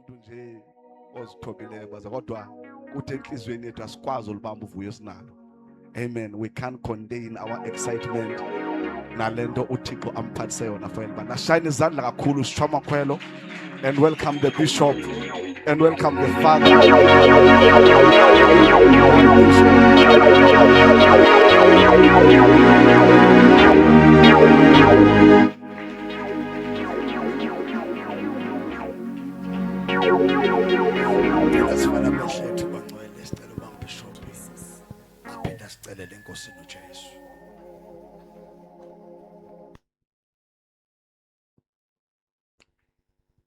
umuntu nje ozithobileyo baza kodwa kuthi enhlizweni yethu asikwazi ulibamba uvuyo sinalo. Amen. We can't contain our excitement nalento uThixo amphathise yona mfowethu. Bana shine izandla kakhulu Sishwa Makhwelo and welcome the bishop and welcome the father. Asifana beshethu bangcwele sicela ubang bishop aphinda sicelele enkosini uJesu.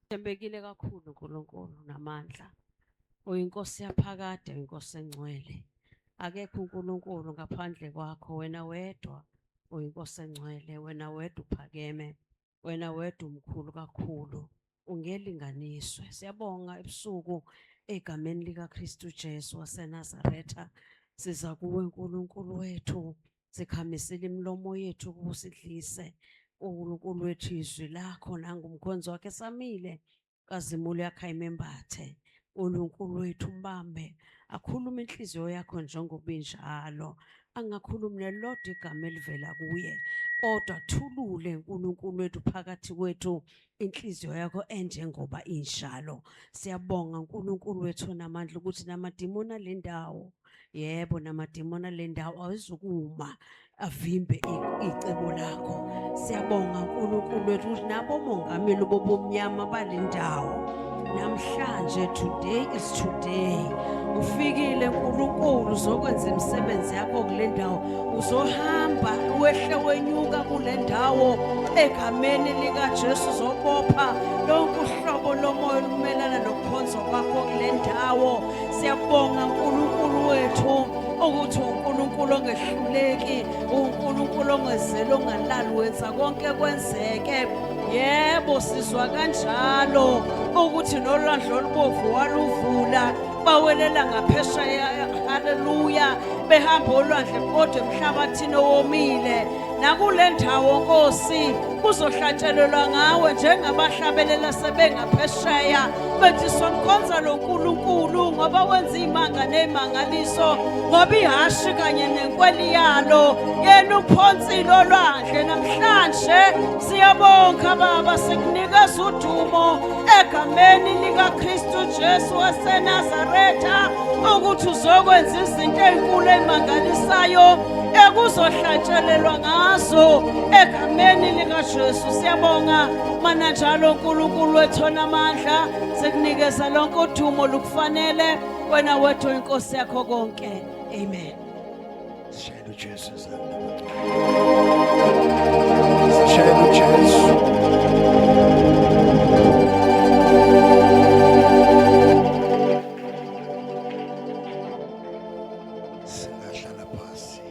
Thembekile kakhulu uNkulunkulu namandla. Uyinkosi yaphakade, uyinkosi engcwele. Akekho uNkulunkulu ngaphandle kwakho, wena wedwa uyinkosi engcwele, wena wedwa uphakeme, wena wedwa umkhulu kakhulu, ungelinganiswe. Siyabonga ebusuku egameni likaKristu Jesu waseNazaretha. Siza kuwe uNkulunkulu wethu, sikhamisile imilomo yethu ukusidlise. uNkulunkulu wethu izwi lakho nangumkhonzo wakhe samile kaZimule yakha imembathe. uNkulunkulu wethu mbambe akhuluma inhliziyo yakho njengoba injalo, angakhulumi nelodwa igama elivela kuye, kodwa thulule uNkulunkulu wethu phakathi kwethu inhliziyo yakho enjengoba injalo. Siyabonga uNkulunkulu wethu namandla ukuthi namadimoni alendawo, yebo namadimoni alendawo awezukuma avimbe icebo lakho. Siyabonga uNkulunkulu wethu ukuthi nabo mongameli bobumnyama balendawo namhlanje, today is today, ufikile uNkulunkulu uzokwenza imisebenzi yakho kule ndawo, uzohamba wehle wenyuka kule ndawo egameni likaJesu, uzobopha lonke uhlobo lomoya olumelana nokukhonza kwakho kule ndawo. Siyabonga uNkulunkulu wethu ukuthi uNkulunkulu ongehluleki, uNkulunkulu ongezeli, ongalali, wenza konke kwenzeke. Yebo sizwa kanjalo ukuthi nolwandle olubovu waluvula, bawelela ngaphesheya, haleluya, behamba olwandle kodwa emhlabathini owomile. Nakule ndawo Nkosi kuzohlatshelelwa ngawe njengabahlabelela sebengaphesheya, bethi somkhonza lo Nkulunkulu ngoba wenza imanga nemangaliso, ngoba ihashi kanye nenkweli yalo yena uphonsile olwandle. Namhlanje siyabonga Baba, sikunikeza udumo egameni likaKristu Jesu waseNazaretha ukuthi uzokwenza izinto ezinkulu ezimangalisayo ekuzohlatshelelwa ngazo egameni likaJesu. Siyabonga mana njalo uNkulunkulu wethu namandla, sikunikeza lonke udumo lukufanele wena wedwa inkosi yakho konke. Amen. Sishayele uJesu izandla. Sishayele uJesu. Singahlala phansi.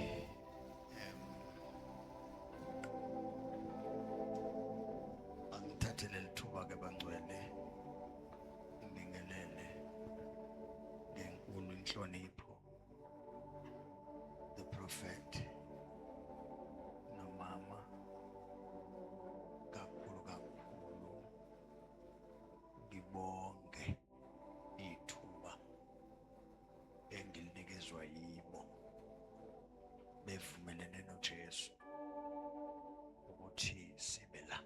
Angithathele lithuba ke bangcwele, ngibingelele ngenkulu inhlonipho the prophet nomama kakhulu ngibonge ithuba engilinikezwa yibo bevumelene noJesu ukuthi sibe la.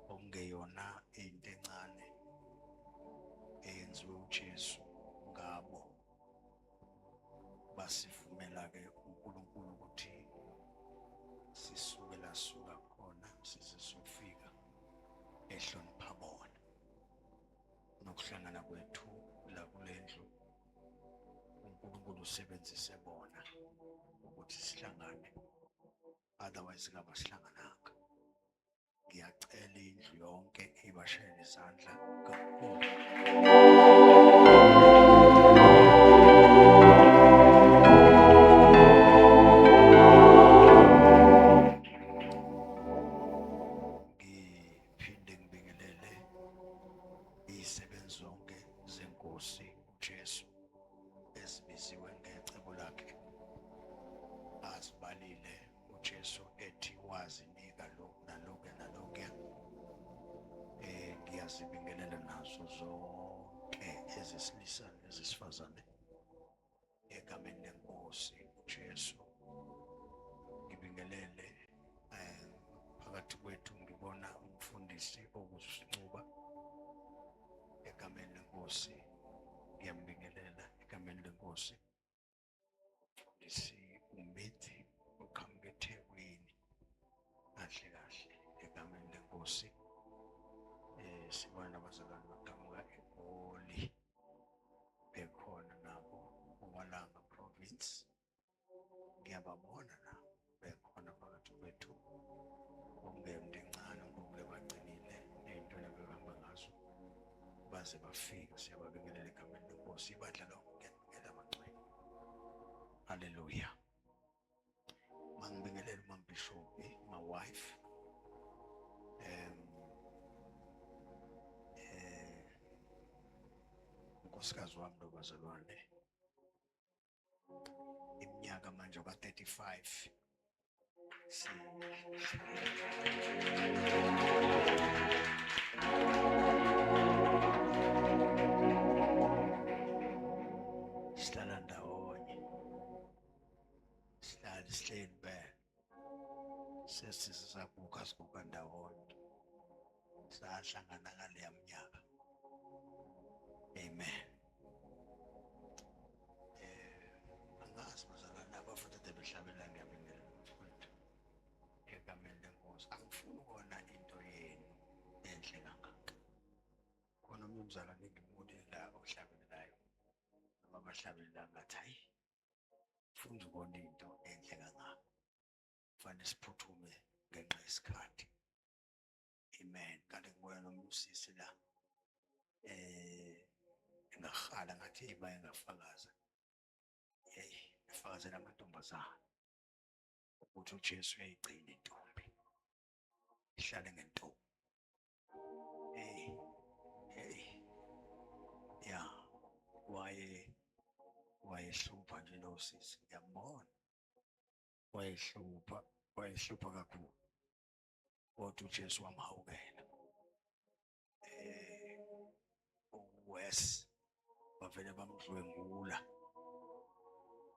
Okungeyona into encane eyenziwe uJesu ngabo, basivumela ke uNkulunkulu ukuthi sisuke la suka khona size sofika ehlonipha bona. Nokuhlangana kwethu la kule ndlu uNkulunkulu usebenzise bona ukuthi sihlangane, otherwise kaba sihlangananga. Ngiyacela indlu yonke ibashayele izandla kakhulu. Ngiphinde ngibingelele izisebenzi zonke zenkosi uJesu ezibiziwe ngecebo lakhe, azibalile uJesu ethi wazinika lokhu naloku naloku. Ngiyazibingelela nazo kuzo zonke ezesilisa nezesifazane egameni lenkosi uJesu. Ngibingelele phakathi kwethu ngibona umfundisi okusincuba egameni lenkosi. Ngiyambingelela egameni lenkosi. Umfundisi uMithi uqhamuke eThekwini kahle kahle egameni lenkosi. Sibona nabazalwane baqhamuka eGoli bekhona nabo uMalanga province. Ngiyababona nabo bekhona phakathi kwethu. Ongemntu encane ngokule bagcinile ey'ntweni abehamba ngazo baze bafika. Siyababingelela egameni lenkosi. Ibandla lonke ngiyabingelela amagcwele. Haleluya. Mangibingelela uMambishopi, my wife. Unkosikazi wami nobazalwane. Iminyaka manje ka-35. Sihlala ndawonye. Sihleli sesizaguga siguga ndawonye. Sahlangana ngaleya minyaka. Amen. Angazi bazalwane abafundile behlabela ngiyabingelela mfowethu egameni lenkosi. Angifuni ukubona into yenu enhle kangaka. Khona umzalwane engimulila ohlabelelayo noma abahlabelela ngathi hayi funa ukubona into enhle kangaka. Kufanele siphuthume ngenxa yesikhathi. Amen. Kanti ngibona nomsisi la ngahala ngathi ibaye ngafakaza. Efakazela amantombazane ukuthi uJesu uyayigcina intombi ihlale ngentombi. Ya wayehlupha nje lo sisi. Ngiyambona wayehlupha kakhulu kodwa uJesu wamhawukela. Wes bavele bamdlwengula.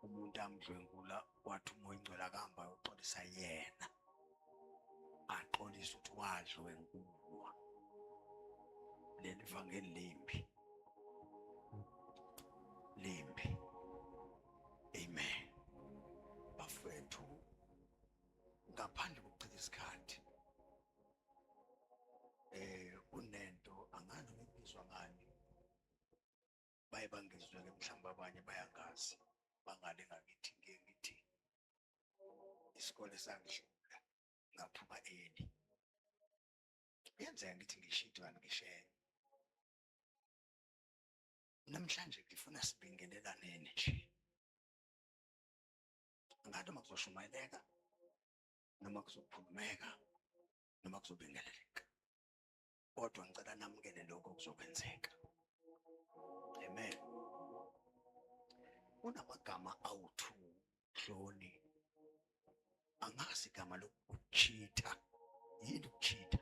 Umuntu amdlwengula wathi umoya ingcwele akahamba ayoxolisa yena. Axolisa ukuthi wadlwengulwa. Leli vangeli limbi. Amen. Bafethu ngaphandle kokuchitha isikhathi kunento angani ngibizwa ngani baye bangizwe-ke mhlawumbe abanye bayangazi bangale ngakithi. Ngithi isikole sangidlula ngaphuma eli. Kuyenzeka ngithi ngishito kanti ngishenye. Namhlanje ngifuna sibingelelane nje. Ngathi uma kuzoshumayeleka noma kuzokhulumeka noma kuzobingeleleka, kodwa ngicela namukele lokho kuzokwenzeka. Amen. Unamagama awu-2 Hloni. Angazi igama lokuchitha. Yini ukuchitha?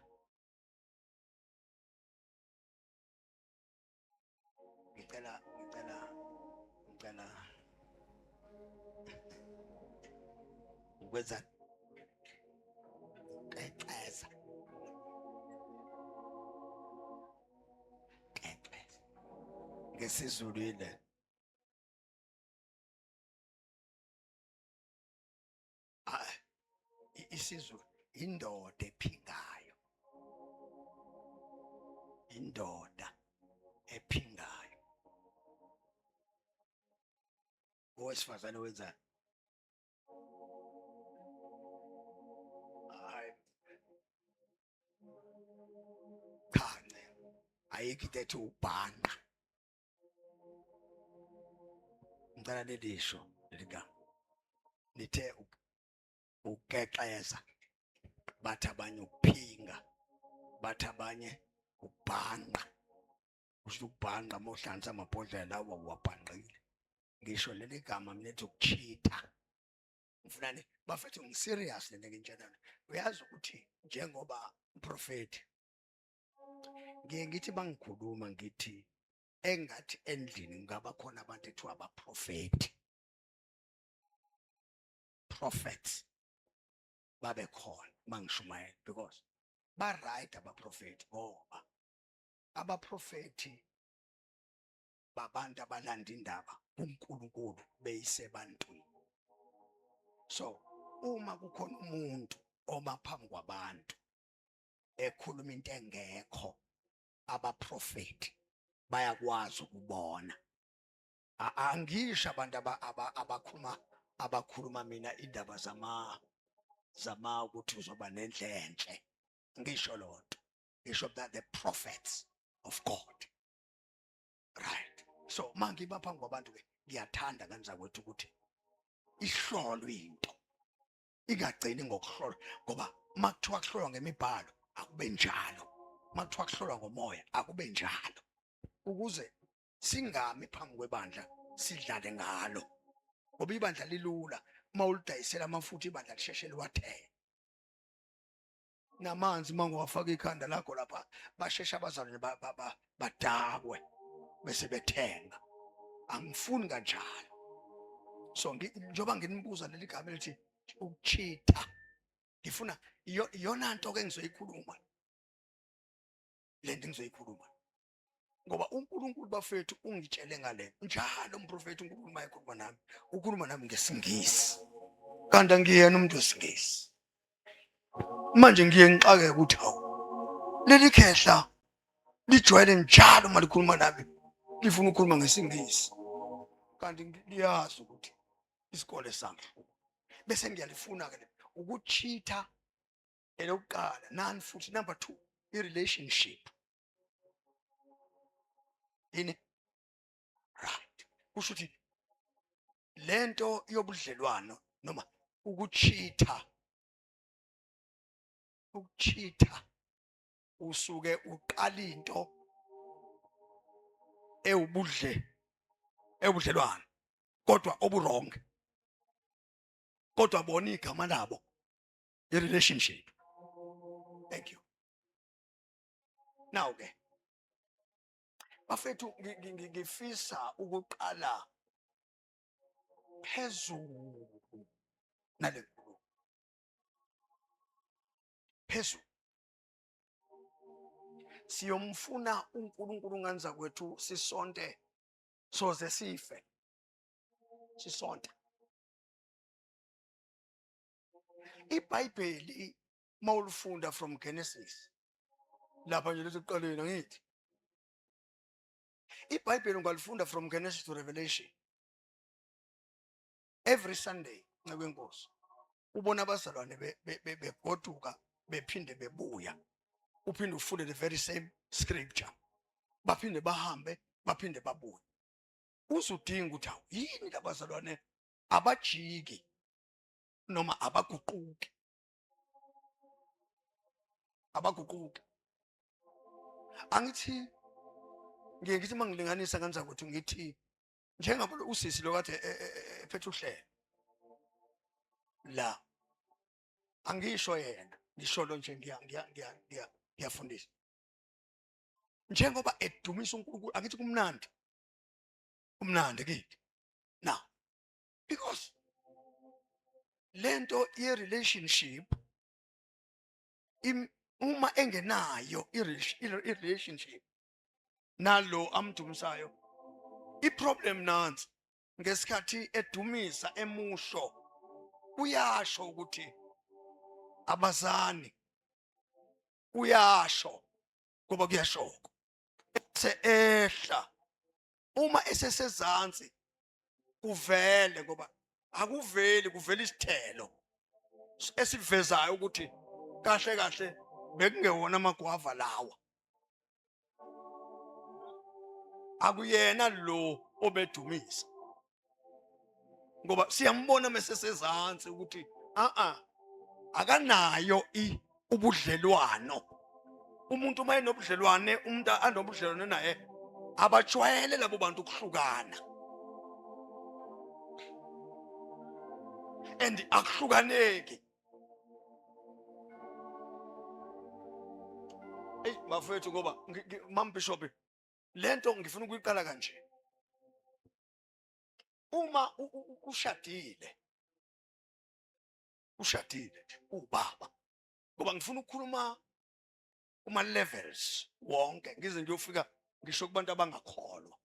Ngicela ukwenza keceza. NgesiZulu ile isiZulu indoda ephingayo. Indoda ephingayo. Owesifazane wenza khane ayikho into ethi ubhanqa. Ngicela lelisho ligama lithe ukekexeza, bathi abanye ukuphinga, bathi abanye ukubhanqa. Usho ukubhanqa mawuhlanganisa amabhodlela lawa wabhanqile. Ngisho leli gama mlethe ukuchitha. Ngifuna bafethu ngiserious lento ngitshela. Uyazi ukuthi njengoba uprofeti ngithi bangikhuluma ngithi engathi endlini ngaba khona abantu ethiwa abaprofeti. Prophets babe khona mangishumayela because ba right abaprofeti ngoba abaprofeti babantu abalanda indaba uNkulunkulu beyisebantwini. So uma kukhona umuntu omaphambi kwabantu ekhuluma into engekho, abaprofeti bayakwazi ukubona. Angisho abantu abakhuluma mina indaba zama ukuthi uzoba nendlenhle. Ngisho lonto. Ngisho that the prophets of God. Right. So mangiba phambi kwabantu ke ngiyathanda kanzakwethu ukuthi ihlolwe into. Ingagcini ngokuhlolwa ngoba makuthiwa kuhlolwa ngemibhalo akube njalo. Makuthiwa kuhlolwa ngomoya akube njalo. Ukuze singami phambi kwebandla sidlale ngalo. Ngoba ibandla lilula mawulidayisela amafutha ibandla lisheshele wathela. Namanzi mangowafaka ikhanda lakho lapha bashesha abazalwane badabwe bese bethenga. Angifuni kanjalo. So njoba nginibuza leli gama elithi ukuchitha, ngifuna iyona nto ke engizoyikhuluma. Lento engizoyikhuluma ngoba uNkulunkulu bafethu ungitshele ngale njalo umprofeti uNkulunkulu mayekhuluma nami ukhuluma nami ngesingisi kanti angiyena umuntu wesingisi. Manje ngiye ngixake ukuthi hawu leli khehla lijwayele njalo malikhuluma nami lifuna ukukhuluma ngesingisi kanti liyazi ukuthi isikole sami bese ngiyalifuna ke ukuchitha elokuqala nani futhi number 2 i-relationship yini right kusho ukuthi lento yobudlelwano noma ukuchitha usuke uqala into ebudlelwano kodwa oburong kodwa bona igama labo i-relationship. Thank you. Now ke bafethu ngifisa ukuqala phezulu nale nkulumo phezulu siyomfuna uNkulunkulu nganza kwethu sisonke soze sife sisonke. iBhayibheli mawulifunda from Genesis lapha nje lesiqaleni ngithi iBhayibheli ungalifunda from Genesis to Revelation every Sunday ngekwenkosi ubona abazalwane begoduka bephinde bebuya uphinde ufunde the very same scripture baphinde bahambe baphinde babuye uzudinga ukuthi awu yini labazalwane abajiki noma abaguquki angithi ngithi mangilinganisa kanza ukuthi ngithi njengoba usisi lo kade ephethe uhlelo la angisho yena ngisho lo nje ngiyafundisa njengoba edumisa uNkulunkulu angithi kumnandi kithi now because lento ye-relationship uma engenayo i-relationship nalo amdumisayo i-problem nansi ngesikhathi edumisa emusho uyasho ukuthi abazani uyasho ngoba kuyashoko ehla uma esesezansi kuvele ngoba akuveli kuvela isithelo esivezayo ukuthi kahle kahle bekungewona amagwava lawa akuyena lo obedumisa ngoba siyambona mesesezansi ukuthi akanayo ubudlelwano. Umuntu uma enobudlelwane umuntu anobudlelwane naye abajwayele labo bantu ukuhlukana and akuhlukaneki Hey bafethu ngoba Mama Bishop lento ngifuna ukuyiqala kanje. Uma ushadile nje ubaba ngoba ngifuna ukukhuluma uma levels wonke ngize ngiyofika ngisho kubantu abangakholwa.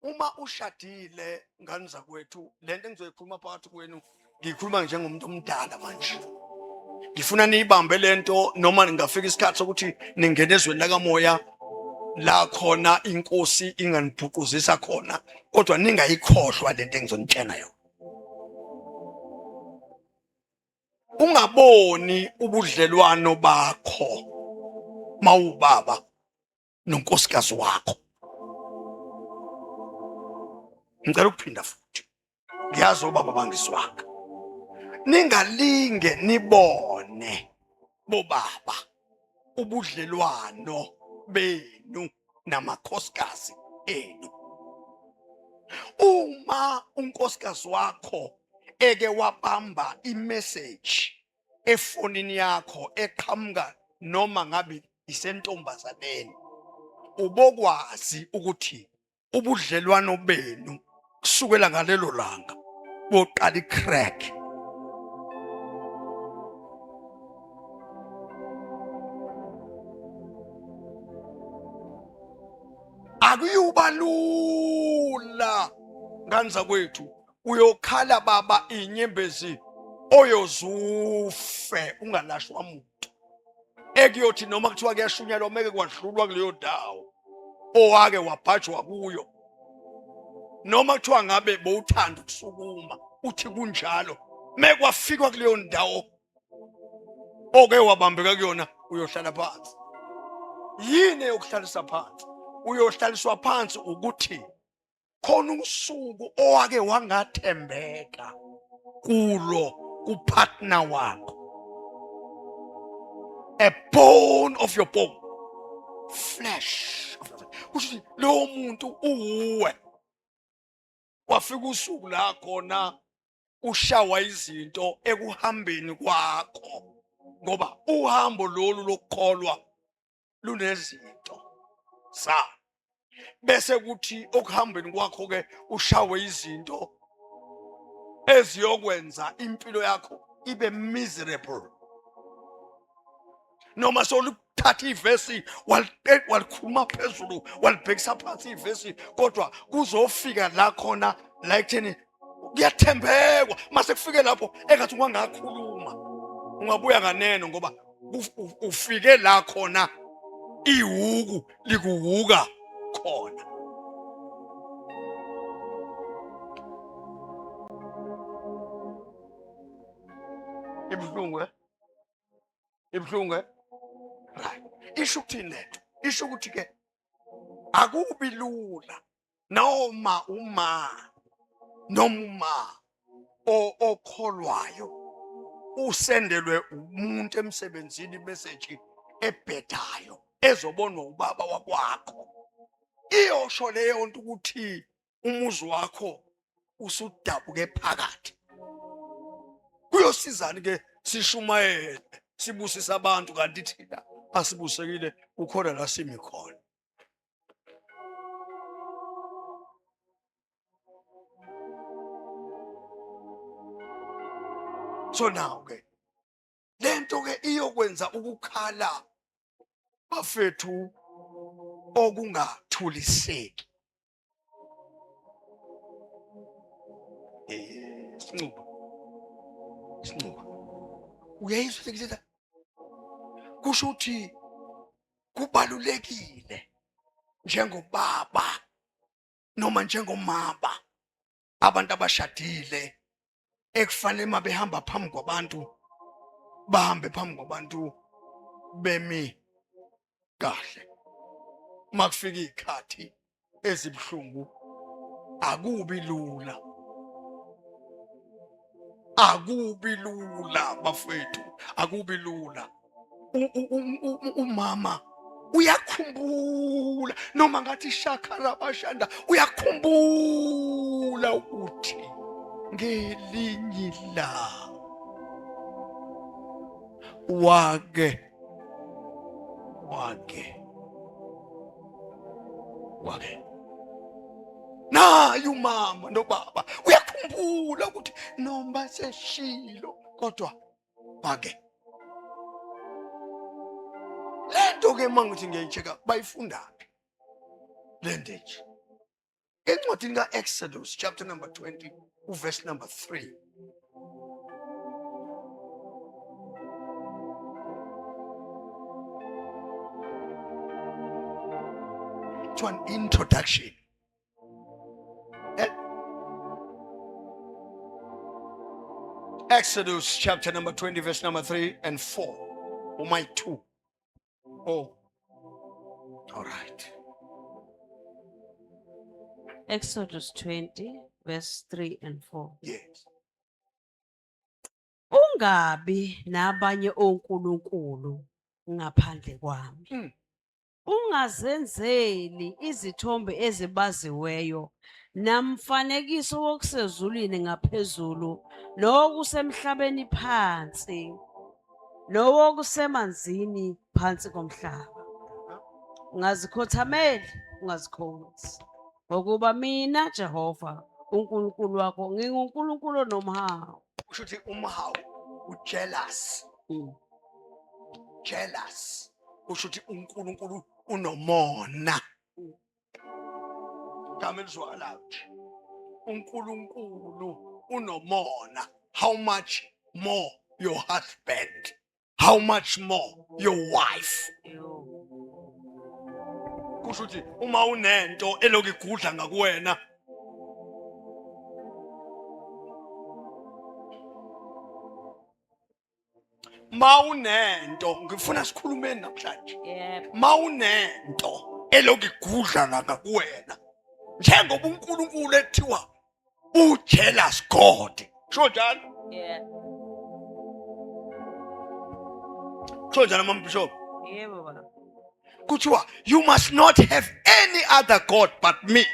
Uma ushadile ngani zakwethu lento engizoyikhuluma phakathi kwenu ngikhuluma njengomuntu omdala manje. Ngifuna niyibambe lento noma ningafika isikhathi sokuthi ningene ezweni lakamoya la khona inkosi inganibhuquzisa khona kodwa ningayikhohlwa lento engizonitshela yona. Ungaboni ubudlelwano bakho mawubaba nonkosikazi wakho. Ngicela ukuphinda futhi. Ngiyazi obaba bangiswaka. Ningalinge nibone bobaba ubudlelwano benu namakhosikazi enu. Uma unkosikazi wakho eke wabamba imessage efonini yakho eqhamuka noma ngabe isentombazaneni, ubokwazi ukuthi ubudlelwano benu kusukela ngalelo langa boqala icrack. Akuyuba lula nganza kwethu uyokhala baba inyembezi oyozufe ungalashwa umuntu ekuyothi noma kuthiwa kuyashunyelwa meke kwadlulwa kuleyo ndawo owake wabhajwa kuyo noma kuthiwa ngabe bowuthanda ukusukuma uthi kunjalo mekwafikwa kuleyo ndawo oke wabambeka kuyona uyohlala phansi. Yini yokuhlalisa phansi? Uyohlaliswa phansi ukuthi khona usuku owake wangathembeka kulo kupartner wakho, a bone of your bone, flesh of your ukuthi lo muntu uwe. Wafika usuku la khona ushawa izinto ekuhambeni kwakho ngoba uhambo lolu lokukholwa lunezinto sa bese kuthi okuhambeni kwakho ke ushawe izinto eziyokwenza impilo yakho ibe miserable. Noma soluthatha ivesi walikhuluma phezulu walibhekisa phansi ivesi kodwa kuzofika la khona la ekutheni kuyathembekwa mase kufike lapho engathi ungangakhuluma ungabuya nganeno ngoba ufike la khona ihuku likuhuka khona. Ibuhlungu right. Isho ukuthini lento? Isho ukuthi ke akubi lula noma okholwayo usendelwe umuntu emsebenzini imessage ebhedayo ezobonwa ubaba wakwakho. Iyosho leyo nto ukuthi umuzi wakho usudabuke phakathi. Kuyosizani ke sishumayele sibusisa abantu kanti thina asibusekile ukhona la simi khona. So now ke lento ke iyokwenza ukukhala bafethu okungathuliseki. Sincuba uyayizwa lento kusho ukuthi kubalulekile njengobaba noma njengomama abantu abashadile ekufanele mabehamba phambi kwabantu bahambe phambi kwabantu bemi kahle. Makufika ikhathi ezibhlungu akubi lula. Akubi lula bafethu, akubi lula. Umama uyakhumbula noma ngathi shakara bashanda uyakhumbula ukuthi ngelinye ilanga wake wake naye umama nobaba uyakhumbula ukuthi noma seshilo kodwa wake. Lento ke mangithi ngiyayicheka bayifundaphi lento nje encwadini ka-Exodus chapter number 20 verse number 3. To an introduction. Exodus chapter number 20 verse number 3 and 4. Oh my 2. Oh. All right. Exodus 20 verse 3 and 4. Yes. Ungabi nabanye onkulunkulu ngaphandle kwami. Ungazenzeli izithombe ezibaziweyo namfanekiso wokusezulwini ngaphezulu nokusemhlabeni phansi nowokusemanzini phansi komhlaba. Ungazikhothameli, ungazikhonzi. Ngokuba mina Jehova uNkulunkulu wakho nginguNkulunkulu onomhawu. Kusho ukuthi umhawu ujealous. Jealous. Kusho ukuthi uNkulunkulu unomona. Igama elizwakalayo nje. uNkulunkulu unomona. How much more your husband? How much more your wife? Kusho ukuthi uma unento eloku igudla ngakuwena Maunento ngifuna sikhulumeni namhlanje. Yep. Maunento eloku igudla ngakuwena njengoba uNkulunkulu ethiwa ujealous God. Sho njalo? Yeah. Sho njalo mama Bishop? Yebo baba. Kuthiwa you must not have any other God but me.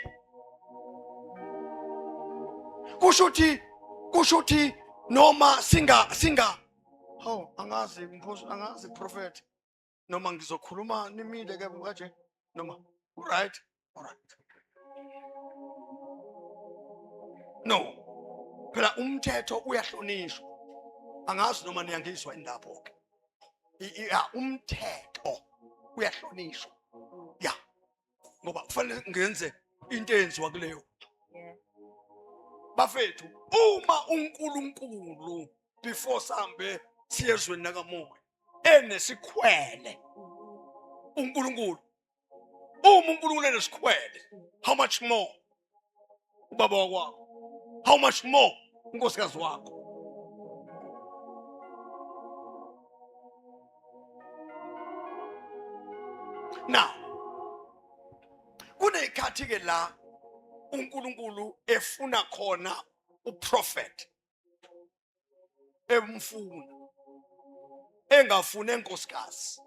Kusho ukuthi noma singa angazi mkhosi angazi prophet noma ngizokhuluma nimile ke manje noma right all right no phela umthetho uyahlonishwa angazi noma niyangizwa indaba ke umthetho uyahlonishwa ya ngoba kufanele ngenze into enziwa kuleyo bafethu uma uNkulunkulu before sambe siyezweni nakamoya enesikhwele uNkulunkulu uma uNkulunkulu enesikhwele how much more ubaba wakwakho how much more unkosikazi wakho now kunekhathi ke la uNkulunkulu efuna khona uprofet emfuna engafuna enkosikazi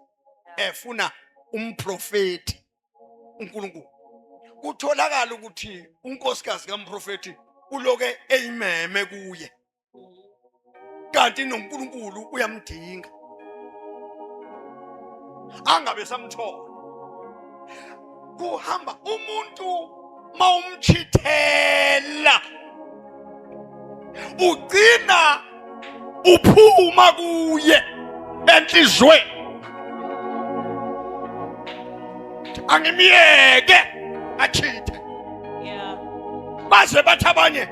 efuna umprofeti uNkulunkulu kutholakala ukuthi unkosikazi kaMprofeti uloke eyimeme kuye kanti noNkulunkulu uyamdinga angabe samthola kuhamba umuntu mawumchithela ugcina uphuma kuye enhlizweni angimiyeke achithe Yeah. baze bathi abanye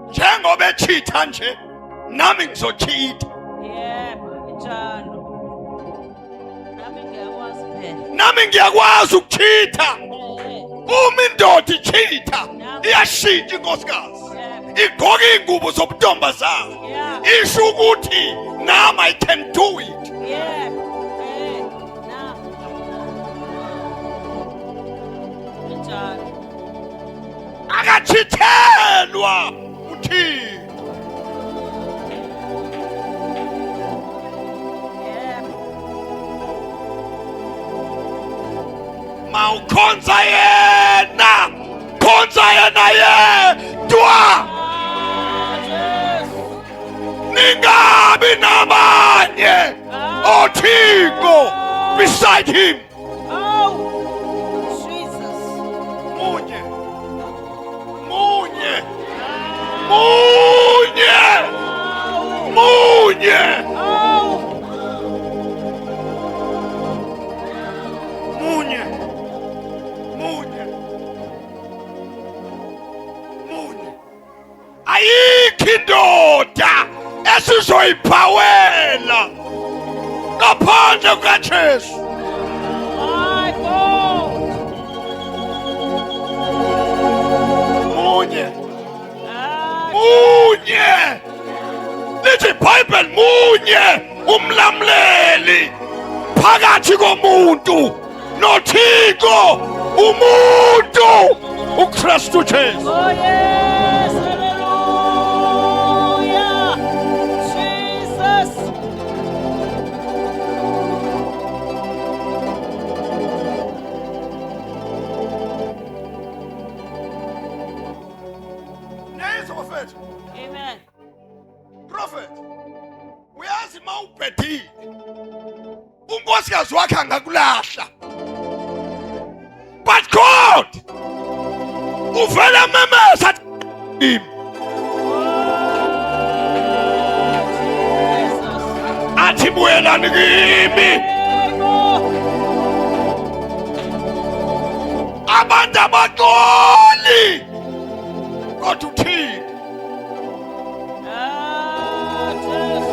njengoba echitha nje nami ngizochitha Yebo, njalo. Nami ngiyakwazi phela. nami ngiyakwazi ukuchitha uma indoda ichitha iyashintsha inkosikazi igqoka iy'ngubo zobuntombazane Yeah. isho ukuthi nami I can do it Yeah. Na. Njalo. akachithelwa uthixo Yeah. mawukhonza yena khonza yena yedwa ningabi nabanye othixo beside him munye ayikho indoda esizoyiphawela ngaphandle kukaJesu. My God. Munye lithi iBhayibheli munye umlamleli phakathi komuntu noThixo, umuntu uKristu Jesu. Oh yes, hallelujah. Jesus. Neza bafethu. Amen. Prophet, uyazi mawubhedile unkosikazi wakhe angakulahla, but God uvela memeza Jesus. athi buyelani kimi abantu abaqoli, kodwa uthini Jesus.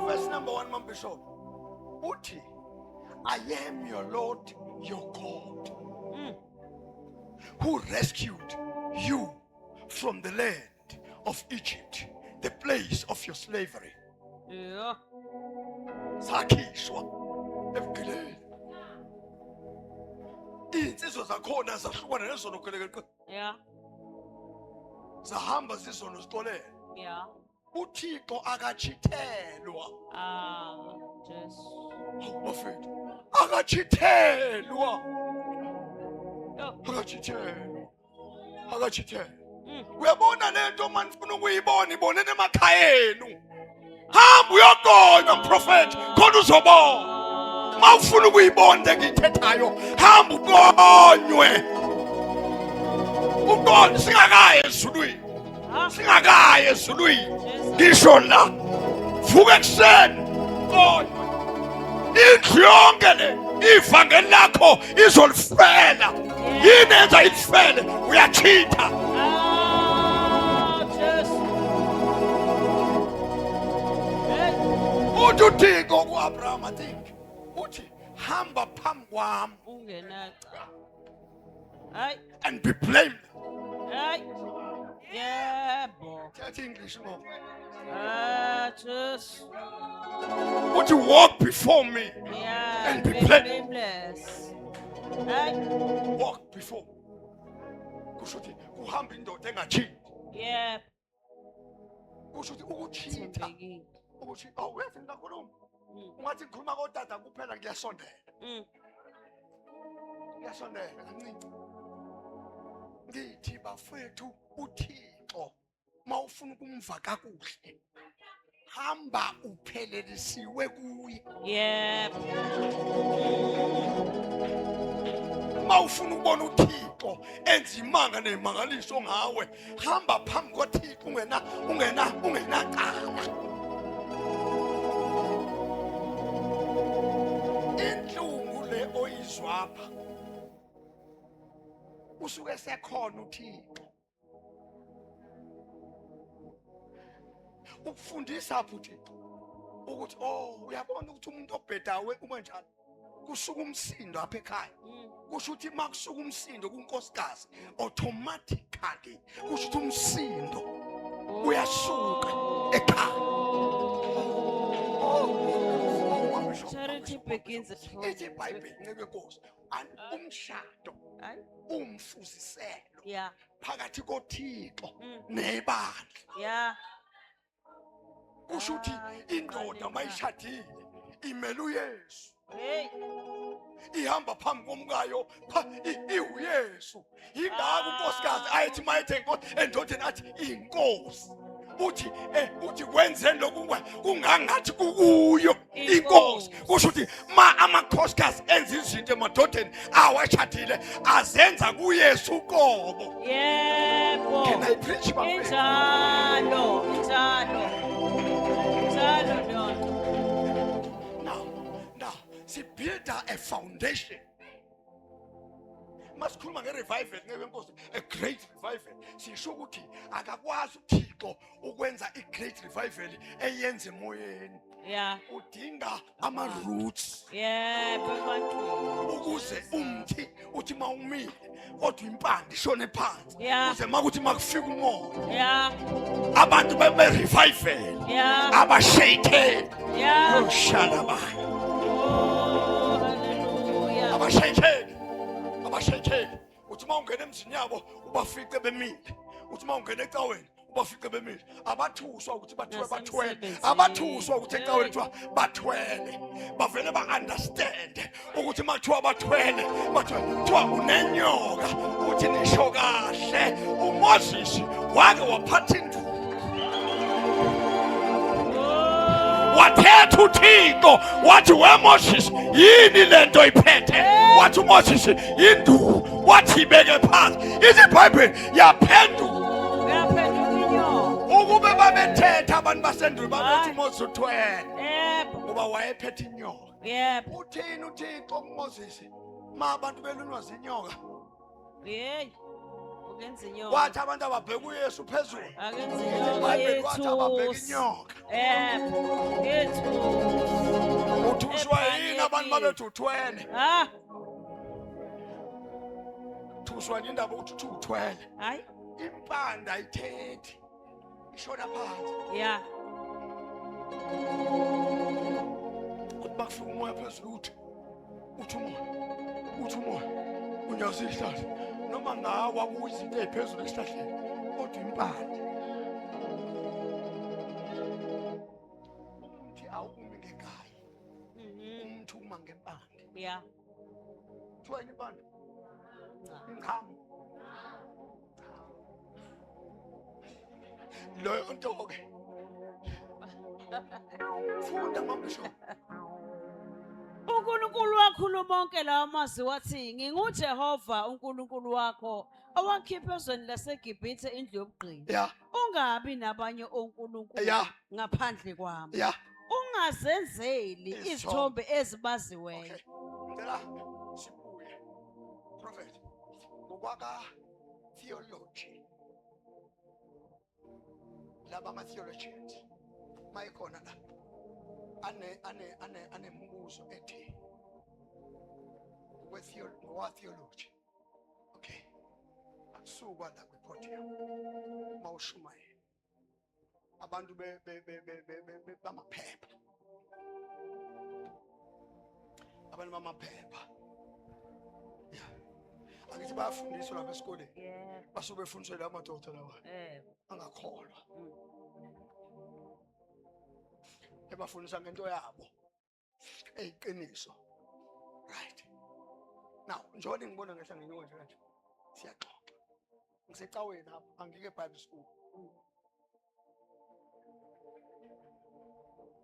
verse number 1 Mambishop uthi, I am your Lord your God who rescued you from the land of Egypt, the place of your slavery. Yeah. Sakhishwa ebugileni, insizwa zakhona zahlukana nezono kweleke, Yeah. zahamba zizono zixolele. Yeah. uThixo akachithelwa, Jesus. bafethu akachithelwa, Oh. akachithelwa. Uyabona lento manifuna ukuyibona, ibonene emakhayeni. Hamba uyogonywa mprofeti khona uzobona. Mawufuna ukuyibona into engiyithethayo, hamba ugonywe. Ugonywe singakaye ezulwini. Singakaye ezulwini. Ngisho la vuka ekuseni gonywe. Indlu yonke le ivangeli lakho izolifela. Yini enza ilifele? Uyachitha. Jesus. Uthi uThixo kuAbraham athi uthi hamba phambi kwami Ungenaca. Hayi. and be blameless. Hayi. Yebo. Thatha English mo. Jesus. Uthi walk before me. Yeah. And be blameless. Hayi. Walk before. Kusho ukuthi kuhamba indoda engachithi. Yeah. Kusho ukuthi ukuchitha. Thembekile. Ukuthi awuyazi ngikhuluma. Ungathi ngikhuluma kodada kuphela ngiyasondela. Ngiyasondela kancane. Ngithi bafethu uThixo mawufuna ukumva kakuhle, hamba uphelelisiwe kuye. Yeah. Mawufuna ukubona uThixo enza imanga nemangaliso ngawe, hamba phambi koThixo ungenacala. Inhlungu le oyizwapha usuke sekhona uThixo ukufundisa futhi ukuthi uyabona ukuthi umuntu obhedawe uma njalo kusuka umsindo apha ekhaya. Kusho ukuthi makusuka umsindo kunkosikazi automatically kusho ukuthi umsindo uyasuka ekhaya. Charity begins at home. Ithi iBhayibheli ncike Nkosi umshado Hayi. umfuziselo Yeah. phakathi koThixo nebandla. Yeah. Kusho ukuthi indoda mayishadile imele uYesu, Hey. ihamba phambi komkayo iwuYesu. Yingakho unkosikazi ayithi mayethe inkosi endodeni athi inkosi. uthi wenzeni lokhu kungangathi kukuyo inkosi. Kusho ukuthi ma amakhosikazi enza izinto emadodeni awashadile azenza kuYesu uqobo. Yebo. Can I preach my Injalo, injalo. Injalo Lord. Now, she built a foundation. Masikhuluma nge-revival ngewenkosi, a great revival. Sisho ukuthi akakwazi uThixo ukwenza i-great revival eyenze emoyeni. Yeah. Udinga ama-roots Yebo ebantwini. ukuze umthi uthi mawumile kodwa impande ishone phansi. Yeah. Ukuze makuthi makufika umoya Yeah. abantu be-revival Yeah. abashayekeli. Yeah. Shalabaya. Oh, hallelujah. Abashayekeli uthi mawungena emzini yabo ubafice bemile. Uthi mawungena ecaweni ubafice bemile. Abathuswa ukuthi bathwele. Nasemsebenzini. Abathuswa ukuthi ecaweni kuthiwa bathwele. Bavele ba-understand ukuthi makuthiwa bathwele kuthiwa unenyoka. Uthi nisho kahle uMoses wake waphatha induku. Wathetha uThixo wathi weMoses yini lento iphethe. Wathi uMoses induku. Wathi ibeke phansi. IBhayibheli yaphenduka. Uyaphenduka inyoka. Ukube babethetha abantu basendulo babethi uMoses uthwele Yebo. ngoba wayephethe inyoka. Yebo. Uthini uThixo kuMoses ma abantu belunywa zinyoka? Hey. Ukenza inyoka. Wathi abantu ababheka uYesu phezulu. Akenza inyoka IBhayibheli wathi ababheka yethu. inyoka. Yebo. Yethu. Uthuswa yini abantu babethi uthwele? Ah. Thuswa yini indaba ukuthi uthwele? Hayi. Impanda ayithethi. Ishona phansi. Yeah. Kuthi bakufika umoya phezulu uthi umoya unyaza isihlahla noma ngawa kuyizinto eziphezulu esihlahleni kodwa impande. Umthi awumi ngekhaya. Umthi uma ngempande. Yeah. Kuthiwa yini impande? Ingqamu. Loyo nto-ke funda mabisho. uNkulunkulu wakhuluma onke lawo mazwi wathi nginguJehova uNkulunkulu wakho owakhipha ezweni laseGibhithe indlu yobugqili. Yeah, Ungabi nabanye onkulunkulu Yeah. ngaphandle kwami. yeah. Ungazenzeli Izithombe. izithombe ezibaziweyo. Okay. Ngicela sibuye. Prophet. Ngokwaka theology. Laba ama theologians. Mayikhona la. Ane mbuzo ethi. Ngokwa theology. Okay. Asuka la kwi-podium. Mawushumayela. Abantu bamaphepha. Abantu bamaphepha. Yeah. Angithi bayafundiswa lapha esikoleni. Yeah. Basuke befundiswe la madoda lawa. Angakholwa. Ebafundisa ngento yabo. Eyiqiniso. Right. Now, njengoba ngibona ngehla ngenyoko nje kanje. Siyaxoxa. Ngisecaweni lapha, angike eBible school.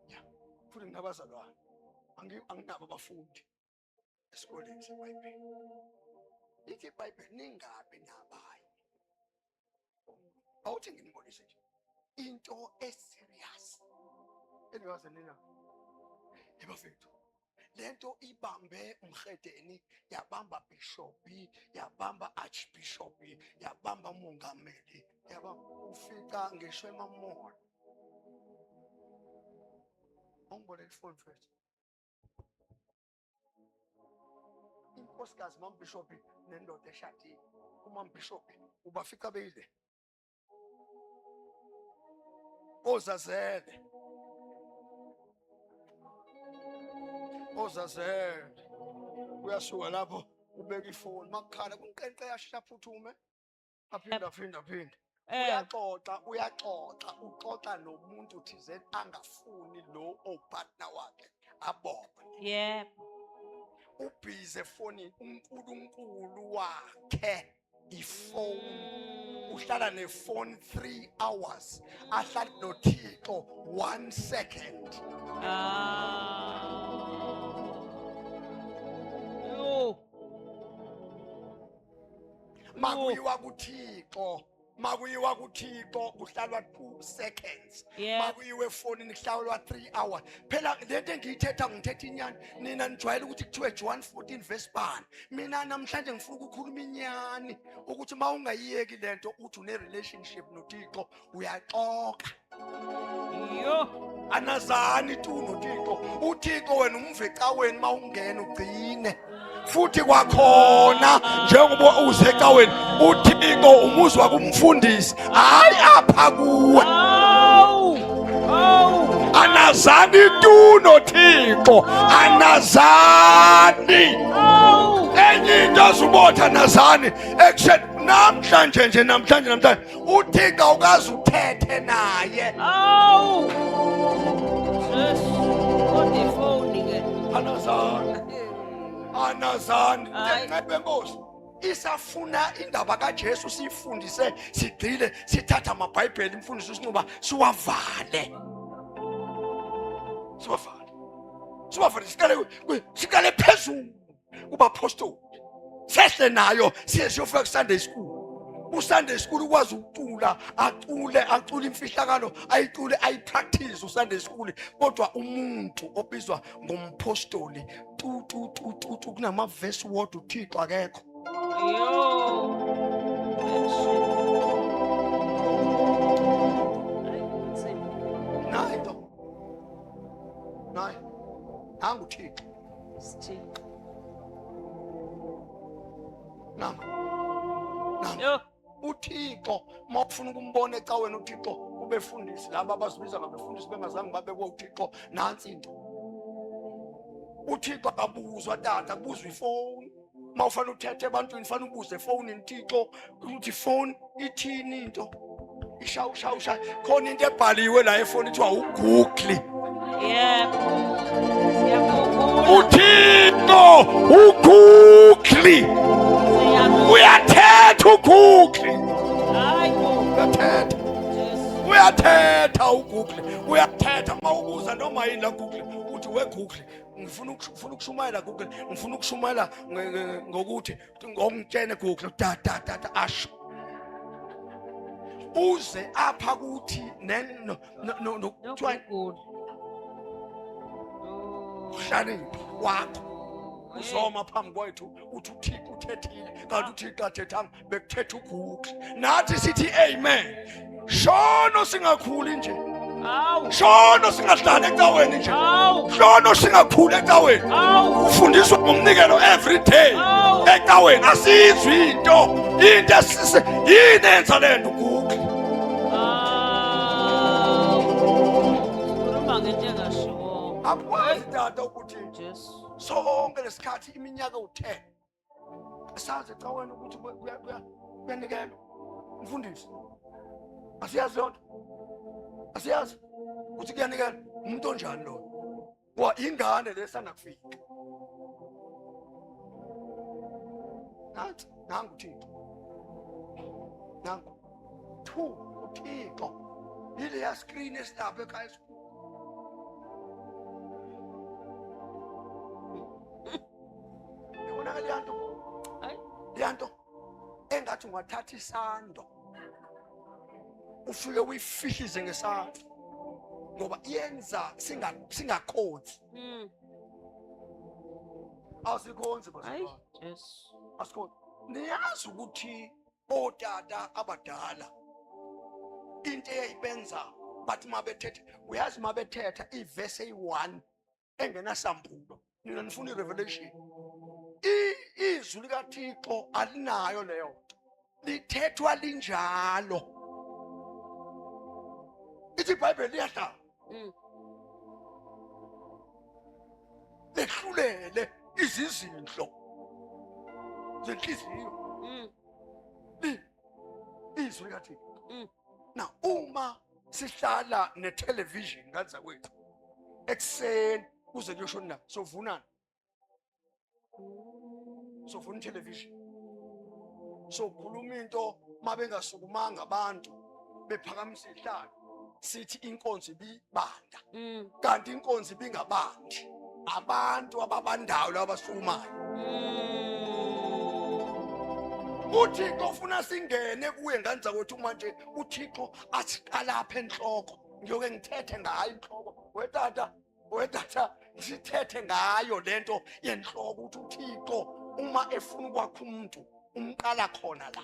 Yeah. Futhi nginabazalwane. Anginabo abafundi esikoleni seBhayibheli. Ithi iBhayibheli ningabi nabayi. Awuthi nginibonise nje. Into eserious. Engaze nina. Ebafethu. Lento ibambe umhedeni, yabamba bishopi, yabamba archbishopi, yabamba umongameli, yabamba ufika ngisho emamona. Ongibone ifoni first. Inkosikazi mambishopi nendoda eshadile. Umambishopi ubafika beyile. Ozazele. Uyasuka lapho ubeka ifoni makukhala kunqenqe yashaya phuthume aphinda. Uyaxoxa nomuntu thizeni angafuni lo opartner wakhe abone. Yeah. Ubhize phone uNkulunkulu wakhe ifoni uhlala nefone 3 hours ahlala noThixo 1 second. Yo. Makuyiwa kuThixo, makuyiwa kuThixo kuhlalwa 2 seconds. Yeah. Makuyiwe efonini kuhlalwa 3 hours. Phela lento engiyithetha ngithetha inyani. Nina nijwayele ukuthi kuthiwe John 14 verse 1. Mina namhlanje ngifuna ukukhuluma inyani ukuthi mawungayiyeki lento uthi une relationship noThixo uyaxoka. Yo. Anazani tu noThixo. uThixo wena umve ecaweni mawungena ugcine. Futhi kwakhona njengoba uzecaweni uThixo umuzwa kumfundisi hayi apha kuwe. Anazani tu noThixo, anazani. Enye into azubotha anazani ekuseni namhlanje uThixo awukazi uthethe naye. Anazani ngenqebe Nkosi isafuna indaba kaJesu sifundise sigcile sithatha amaBhayibheli imfundiso sinquba siwavale sikale phezulu kubaphostoli sehle nayo siyofika kuSunday school. uSunday school ukwazi ukucula acule imfihlakalo ayicule ayipractice uSunday school kodwa umuntu obizwa ngompostoli kunama verse word uThixo akekho. Nayi nangu uThixo uThixo mawufuna ukumbona ecaweni uThixo ubefundisi laba abazibiza ngabefundisi bengazange babe kuThixo nansi into uThixo akabuzwa tata kubuzwa ifoni mawufana uthethe ebantwini fana ubuze efoni uThixo uthi phone ithini into ishawu khona into ebhaliwe la efoni kuthiwa uGoogle. uThixo uGoogle uyathetha uGoogle. Uyathetha uGoogle uyathetha mawubuza noma yini la Google uthi we Google ngifuna ukushumayela Google ngifuna ukushumayela ngokuthi ngomtshene Google ta asho uze apha kuthi no uhlale wakho uzoma phambi kwethu uthi uThixo uthethile kanti uThixo athethanga bekuthetha uGoogle nathi sithi amen. Shono singakhuli nje shono singahlala ecaweni nje shono singakhuli ecaweni ufundiswa ngomnikelo every day ecaweni asizwi into esise yini enza lento uGoogle. Akwazi tata ukuthi sonke lesikhathi iminyaka u10 asazi ecaweni ukuthi kuyanikelwa umfundisi asiyazi lonto asiyazi ukuthi kuyanikelwa umuntu onjani lo wa ingane lesana kufika nathi nangu uThixo nangu uThixo ile ya screen esilapha ekhaya yanto engathi ungathatha isando ufike uyifihlize ngesandla ngoba yenza singakhonzi asikhonzi basi asikhonzi. Niyazi ukuthi otata abadala into eyayibenza bathi mabethetha uyazi mabethetha iverse eyi1 engenasambulo nina nifuna irevelation izwi likaThixo alinayo leyo lithethwa linjalo. Ithi iBhayibheli liyahlala lehlulele izizindlo zenhliziyo izwi likaThixo. Na uma sihlala netelevision kanza kwethu ekseni kuze kuyoshona sovunana sovuna television So khuluma into mabengasukumanga abantu bephakamisa ihlalo sithi inkonzo ibibanda kanti inkonzo ibingabandi abantu ababandayo labasukumayo uThixo ufuna singene kuye nganza kwethu manje uThixo asiqalapha enhloko ngiyoke ngithethe ngayo inhloko wetata ngithethe ngayo lento yenhloko ukuthi uThixo uma efuna ukwakha umuntu umqala khona la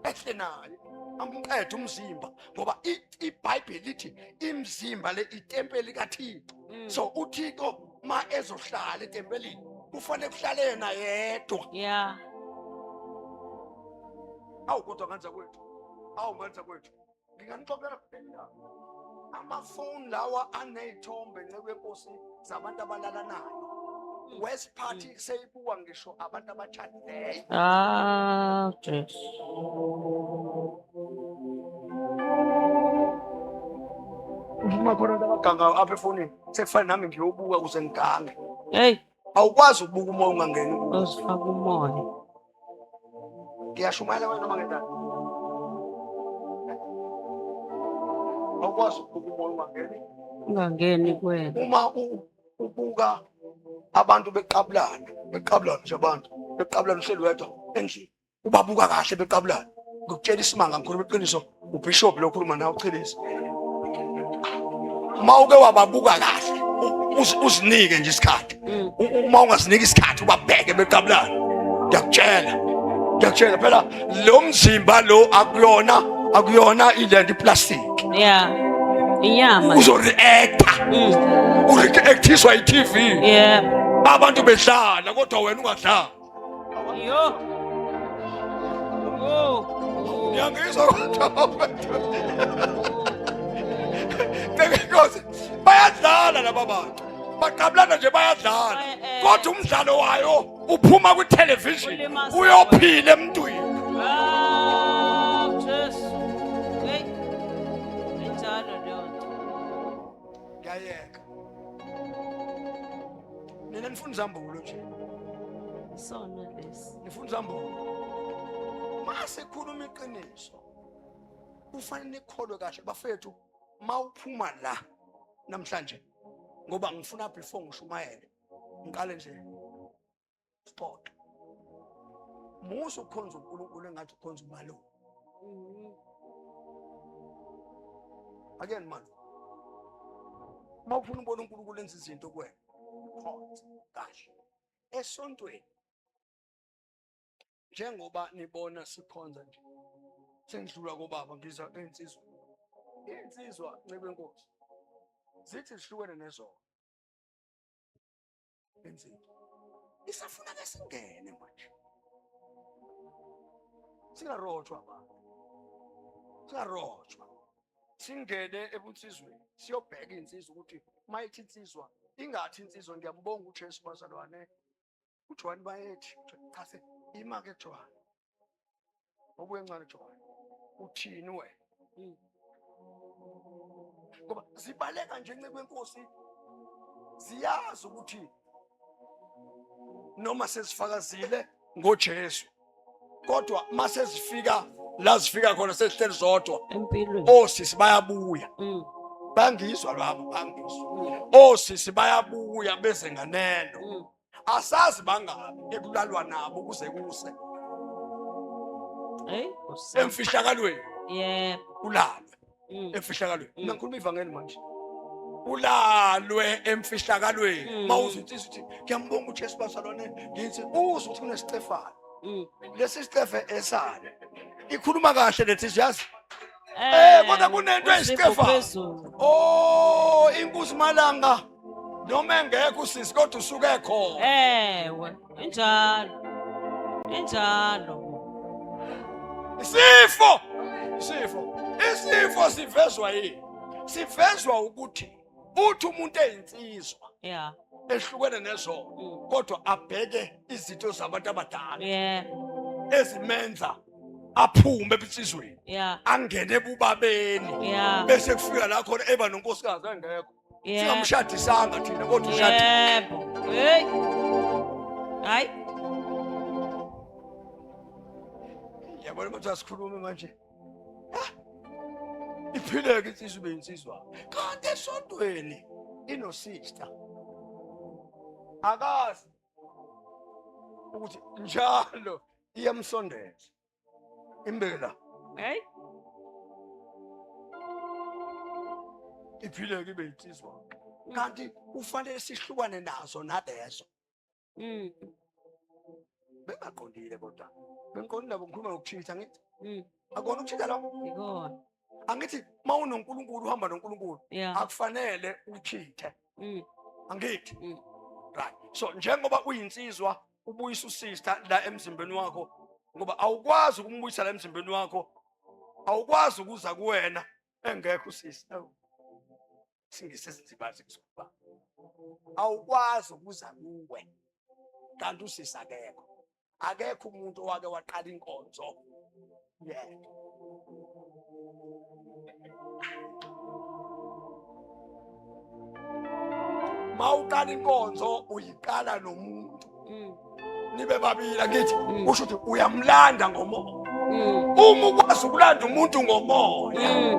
ehle naye amqede umzimba ngoba iBhayibheli lithi imzimba le itempeli kaThixo so uThixo ma ezohlala etempelini kufanele kuhlale yena yedwa kodwa kanza kwethu nginganixoxela kuphela amafoni lawa anezithombe nceku yenkosi zabantu abalala nayo West Party seyibuka ngisho abantu abatshadileyo Jesu uma khona abaganga apha efonini sekufanele nami ngiyobuka ukuze ngigange hey awukwazi ukubuka umoya ungangeni uzifaka umoya ngiyashumayela wena noma ngedala awukwazi ukubuka umoya ungangeni kwena uma ubuka abantu beqabulana nje abantu beqabulana uhleli wedwa endlini ubabuka kahle beqabulana ngikutshela isimanga ngikhuluma iqiniso ubishop lo khuluma nawe uchelisi mawuke wababuka kahle uzinike nje isikhathi uma ungasiniki isikhathi ubabheke beqabulana ngiyakutshela phela lo mzimba lo akuyona ilento iplastic inyama uzoreacta ureactiswa iTV abantu bedlala kodwa wena ungadlala ngiyangizwa because bayadlala laba bantu baqabulana nje bayadlala kodwa umdlalo wayo uphuma ku-television uyophila emntwini ngiyayeka nina nifuna izambulo nje sona lesi nifuna izambulo masikhuluma iqiniso kufanele nikholwe kahle bafethu mawuphuma la namhlanje ngoba ngifuna before ngishumayele ngiqale nje sport musu ukhonza uNkulunkulu engathi ukhonza umalo again man mawufuna ubona uNkulunkulu enza izinto kuwena khonza kahle esontweni njengoba nibona sikhonza nje sengidlula kobaba ngiza einsizwa ncebe enkosi zithi sihlukene nezona enzini isafuna ke singene manje singarotshwa abantu singene ebunsizweni siyobheka insizwa ukuthi mayithi insizwa ingathi insizwa ngiyambonga uJesu bazalwane uJohn bayethi cha imake John obuye encane John uthini wena ngoba zibaleka nje ncebe enkosi ziyazi ukuthi noma sesifakazile ngoJesu kodwa mase zifika la zifika khona sesihleli zodwa empilweni osisi bayabuya bangizwa labo osisi bayabuya beze nganeno asazi bangabi ekulalwa nabo kuze kuse emfihlakalweni ulalwe emfihlakalweni ngikhuluma ivangeli manje ulalwe emfihlakalweni mawuze uthi ngiyambonga uJesu bazalwane ngithi uzwe ukuthi kuneStefano lesi Stefe esana ikhuluma kahle lethi yazi kodwa kunento eStefano inkosi Malanga noma engekho usisi kodwa usuke khona ewe injalo isifo sivezwa yini sivezwa ukuthi uthi umuntu eyinsizwa ehlukene nezona kodwa abheke izinto zabantu abadala ezimenza aphume ebunsizweni angene ebubabeni bese kufika la khona eba nonkosikazi engekho singamshadisanga thina kodwa ushadile hey hayi Yabona ukuthi asikhulume manje. Iphileke insizwa ibe insizwa. Kanti esontweni ino sister. Akazi ukuthi njalo iyamsondeza. Imbela. Hey. Iphileke ibe insizwa. Kanti ufanele sihlukane nazo nalezo. Bengaqondile kodwa. Bengiqondile labo ngikhuluma ngokuchitha ngithi. Akona ukuchitha lapho. Ikona. Angithi mawunoNkulunkulu uhamba noNkulunkulu Yeah. akufanele uchithe. Angithi. Mm. Right. So njengoba uyinsizwa ubuyisa usister la emzimbeni wakho ngoba awukwazi ukumbuyisa la emzimbeni wakho. Awukwazi ukuza kuwena engekho usister. Singisesinzibazi kuzoba. Awukwazi ukuza kuwe. Kanti usisa akekho. Akekho umuntu owake waqala inkonzo. Yeah. Mawuqala inkonzo uyiqala nomuntu. Nibe babili akithi usho ukuthi uyamlanda ngomoya. Uma ukwazi ukulanda umuntu ngomoya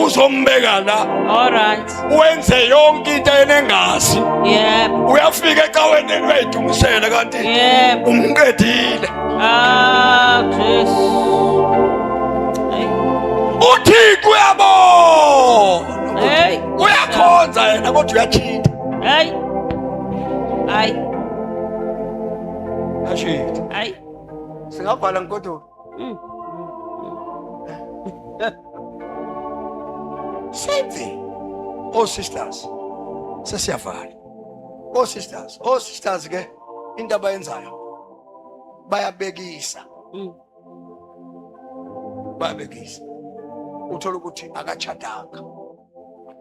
uzombeka la. All right. Wenze yonke into enengazi. Yep. Uyafika ecaweni uyayidumisela kanti Yep. umqedile. Jesus. Hey. Uthixo uyabona. Hey. Uyakhonza yena kodwa uyachitha. Hey. Ay. Achitha. Ay. Singabhala ngodwa. Same thing. Oh sisters. Sesiyavala. Oh sisters ke into abayenzayo. Bayabekisa. Bayabekisa. Uthola ukuthi akachadanga.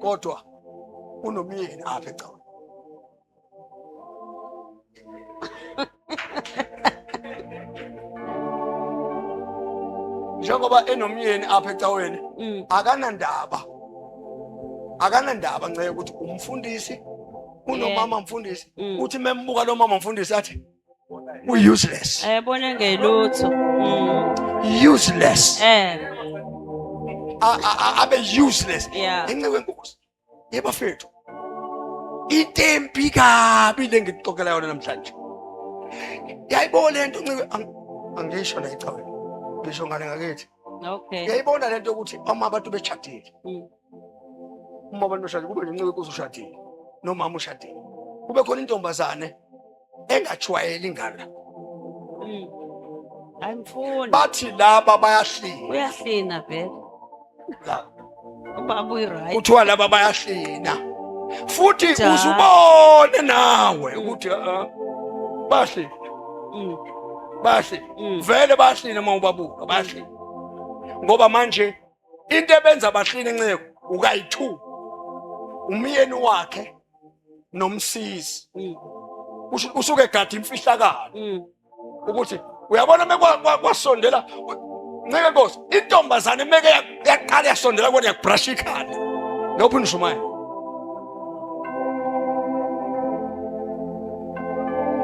Kodwa unomyeni apha ecaweni. Njengoba enomyeni apha ecaweni akanandaba ngeke ukuthi umfundisi unomama mfundisi uthi membuka lo mama mfundisi athi useless. Ayabona ngelutho. Useless. Abe useless. Yeah. Encewe inkosi. Yebo fethu. Itempi kabi lengixoxela yona namhlanje. Yayibona lento ncike angisho la ecaweni. Ngisho ngale ngakithi. Okay. Yayibona lento ukuthi uma abantu bechadile. Uma abantu beshadile kube ncike inkosi ushadile. Nomama ushadile. Kube khona intombazane engajwayeli ingala. Ayimfuni. Bathi laba bayahlina. Uyahlina vele. Ubaba uyi-right. Kuthiwa laba bayahlina. Futhi uzubone nawe ukuthi bahlina. Bahlina. Vele bahlina uma ubabuka bahlina. Ngoba manje into ebenza bahlina enceko ukayi2. Umyeni wakhe nomsisi. Usuke egada imfihlakalo. Ukuthi uyabona mekwasondela nceke Nkosi intombazane meke yaqala yasondela kwena yakubrush ikhanda. Ngophi nishumayo?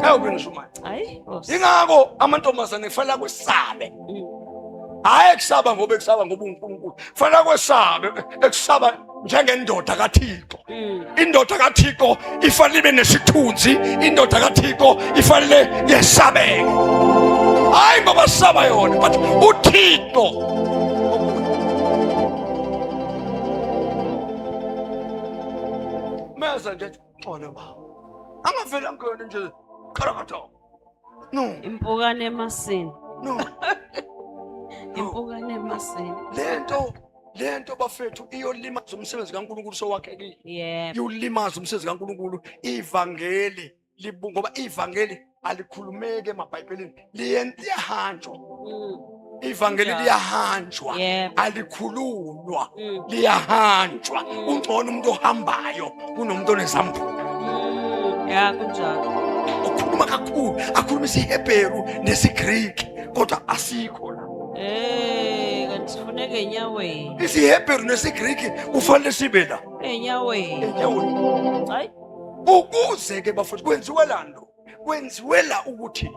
Ngophi nishumayo? Hayi. Ingakho amantombazane kufanele kwesabe. Hayi kusaba ngoba kusaba ngoba uNkulunkulu. Kufanele kwesabe ekusaba njengendoda kaThixo. Indoda kaThixo ifanele ibe nesithunzi, indoda kaThixo ifanele yesabeke. Hayi ngoba saba yona but uThixo. Mase nje xona ba. Angavela ngene nje karakatho. No. Impukane emasini. No. Impukane emasini. Lento bafethu iyolimaza umsebenzi kaNkulunkulu sowakhekile. Yeah. Iyolimaza umsebenzi kaNkulunkulu ivangeli ngoba ivangeli alikhulumeke emabhayibhelini liyahanjwa. Ivangeli liyahanjwa alikhululwa liyahanjwa. Ungcono umuntu ohambayo kunomuntu onezambulo. Yeah, kunjalo. Ukhuluma kakhulu akhuluma isiHebheru nesiGreek kodwa asikho la. Kanti sifuneke enyaweni. IsiHebheru nesiGreek kufanele sibe la. Enyaweni. Hayi. Ukuze ke bafuthu kwenziwe lando. Kwenziwe la ukuthi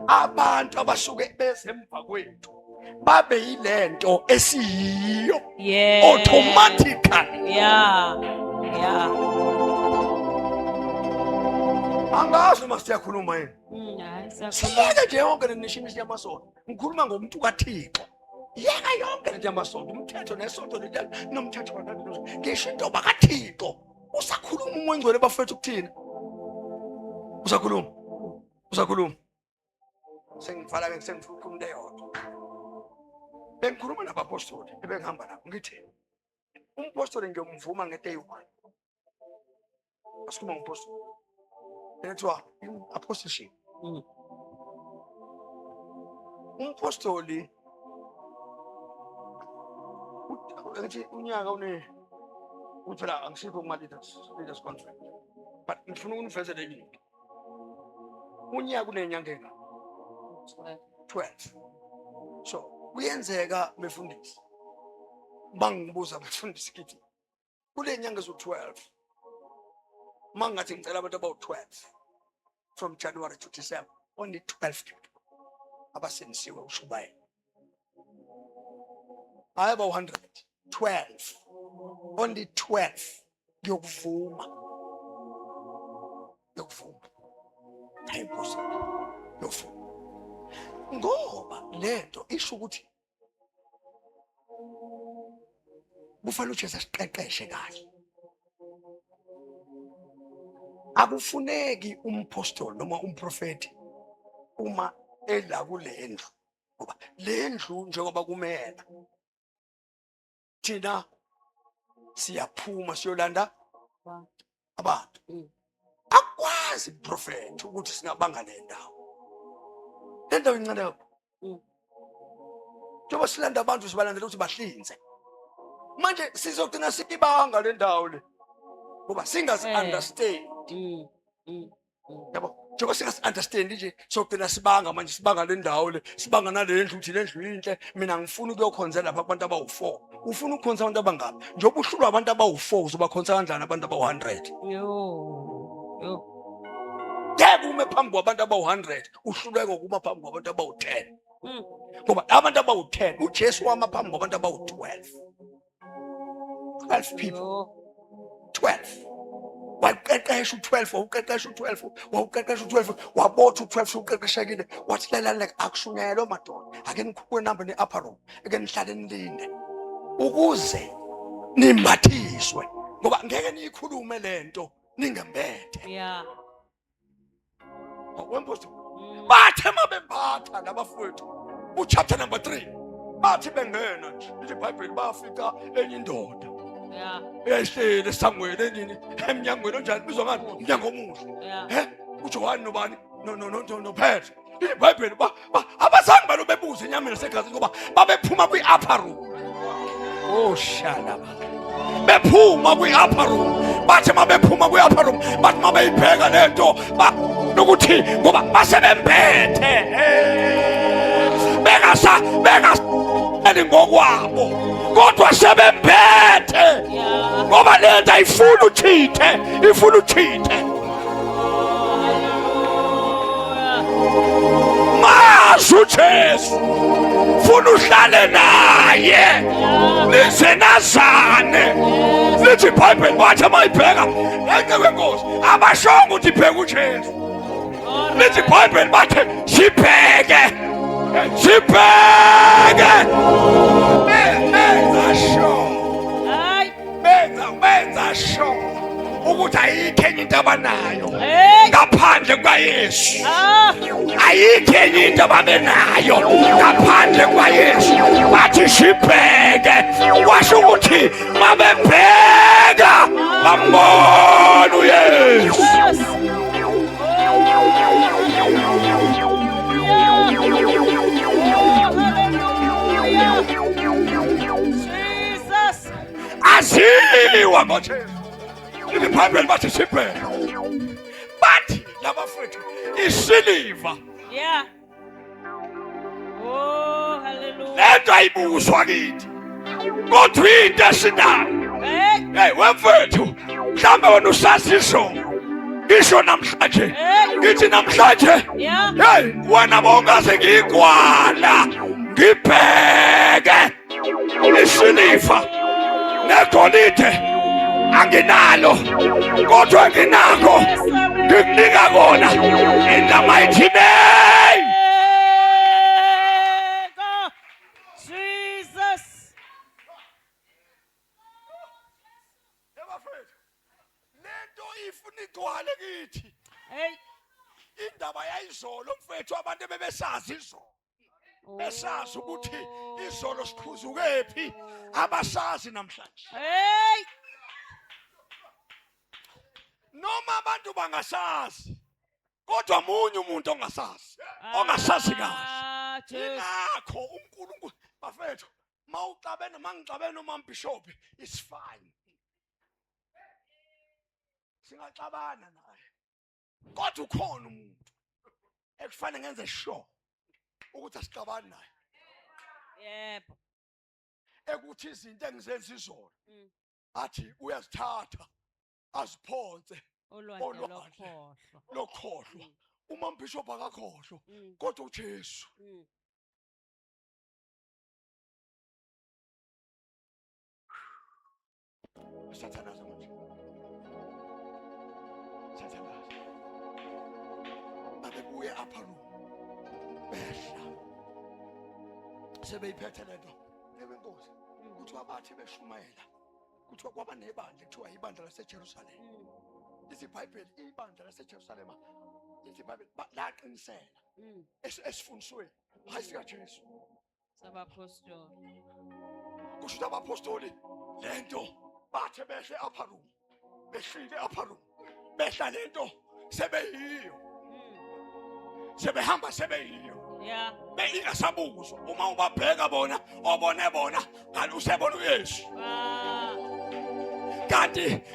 abantu abasuke bezemva kwethu babe yilento esiyiyo Yeah. automatically. Yeah. Yeah. Angazi uma siyakhuluma yini. Hayi, siyakhuluma. Siyeke nje yonke le nation yamasonto. Ngikhuluma ngomuntu kaThixo. Yeka yonke le yamasonto, umthetho nesonto nomthetho wanakuzo. Ngisho into bakaThixo. Usakhuluma umngcwele bafethu kuthina. Usakhuluma. Sengivala ke sengikhuluma into eyodwa. Bengikhuluma nabapostoli ebengihamba nabo ngithi umpostoli ngiyomvuma ngento eyi-1. Asikhuluma ngompostoli. Letwa apostleship. Umpostoli ngithi unyaka uphela angisikho kuma leaders conference. But ngifuna ukunivezela into. Unyaka unenyanga engaka? 12. So kuyenzeka befundisi. Bangibuza befundisi kithi. Kule nyanga zo-12. Mangathi ngicela abantu about 12 from January to December, only 12 people abasenisiwe ushubayela. I have 100, 12, only 12 yokuvuma. Impossible. Yokuvuma. Ngoba lento isho ukuthi kufanele uJesu asiqeqeshe kahle. Akufuneki umpostoli noma umprofeti uma ela kulendlu ngoba lendlu njengoba kumela thina siyaphuma siyolanda abantu. Akwazi uprofeti ukuthi singabanga le ndawo. Le ndawo incane kakhulu. Njengoba silanda abantu sibalandela ukuthi bahlinze. Manje sizogcina sikibanga le ndawo le ngoba singazi understand. Yabo njengoba singazi understand nje sogcina sibanga manje sibanga le ndawo le sibanga nalendlu uthi lendlu inhle mina ngifuna ukuyokhonza lapha abantu abawu4 ufuna ukukhonza abantu abangapi njengoba uhlulwa abantu abawu4 uzobakhonza kanjani abantu abawu100 Yo. yeke ume phambi kwabantu abawu100 uhluleke kuma phambi kwabantu abawu10 ngoba abantu abawu10 uJesu wama phambi kwabantu abawu12 people 12 waqeqesha u12 waqeqesha u12 waqeqesha u12 wabotha u12 uqeqeshekile wathi lalela akushunyayelo madoda ake nikhuphe number ne-upper room ake nihlale nilinde ukuze nimbathiswe ngoba ngeke niyikhulume lento ningembethe. Yeah. Wemposto bathe mabembatha labafowethu uchapter number 3 bathi bengena nje iBhayibheli bafika enye indoda Yeah. ehlele esangweni enini emnyangweni onjani bizwa ngani umnyango omuhle uJohani nobani no Petr iBhayibheli abazange balo bebuze enyameni segazi ngoba babephuma kwi-upper room. Shala bephuma kwi-upper room bathi mabephuma kwi-upper room bathi mabeyibheka lento nokuthi ngoba basebembethe bengasa ngokwabo kodwa sebembethe ngoba lento ayifuna uthithe ifuna uthithe masu Jesu funa uhlale naye nisenazane lithi iBhayibheli bathi mayibheka enke kwenkosi abashonga ukuthi ibheke uJesu lithi iBhayibheli bathi sibheke benza sho ukuthi ayikho enye into abanayo ngaphandle kukaYesu. Ayikho enye into ababenayo ngaphandle kukaYesu. Bathi sibheke washo ukuthi mabebheka bambona uYesu. Aziwa ngoJesu. iBhayibheli bathi sibheke bathi labafowethu isiliva lento ayibuswa kithi kodwa into esinayo wemfethu mhlawumbe wena usasiso ngisho namhlanje ngithi namhlanje wena bawungaze ngigwala ngibheke isiliva negolide anginalo kodwa nginako ngikunika kona in the mighty name. Go. Jesus. Yabafethu lento ifuna igcwale kithi. Hey. Indaba yayizolo mfethu abantu bebesazi izolo. Besazi ukuthi izolo sikhuzukephi abasazi namhlanje. Hey. Noma abantu bangasazi kodwa munye umuntu ongasazi ongasazi kahle Jesus. ingakho uNkulunkulu bafethu mawuxabene mangixabene uMambishophi it's fine singaxabana naye kodwa ukhona umuntu ekufanele ngenze sure ukuthi asixabani naye Yebo. ekuthi izinto engizenza izolo athi uyazithatha aziphonse Olwandle lokhohlwa uMambishophi akakhohlwa kodwa uJesu Sathanaza manje Sathanaza abebuye apha lo behla sebeyiphethe lento lebenkosi kuthiwa bathi beshumayela kuthiwa kwaba nebandla kuthiwa ibandla laseJerusalem lithi iBhayibheli ibandla laseJerusalem lithi iBhayibheli laqinisela esifundisweni hayi sika Jesu sabapostoli. kusho abapostoli lento bathe behle apha lo behlile apha lo behla lento sebeyiyo sebehamba sebeyiyo Yeah. beyingasabuzwa uma ubabheka bona obone bona ngalusebona uYesu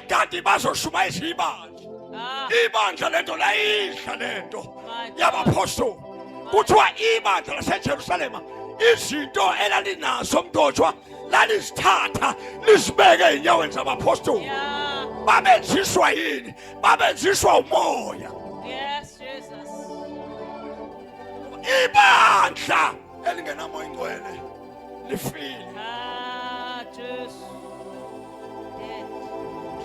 kanti bazoshumayisa ibandla ibandla lento layidla lento yabapostoli kuthiwa ibandla laseJerusalema izinto elalinazo mntotshwa lalizithatha lizibeke einyaweni zabapostoli babenziswa yini babenziswa umoya. Yes, Jesus. Ibandla elingenamoya ingcwele lifile Jesus.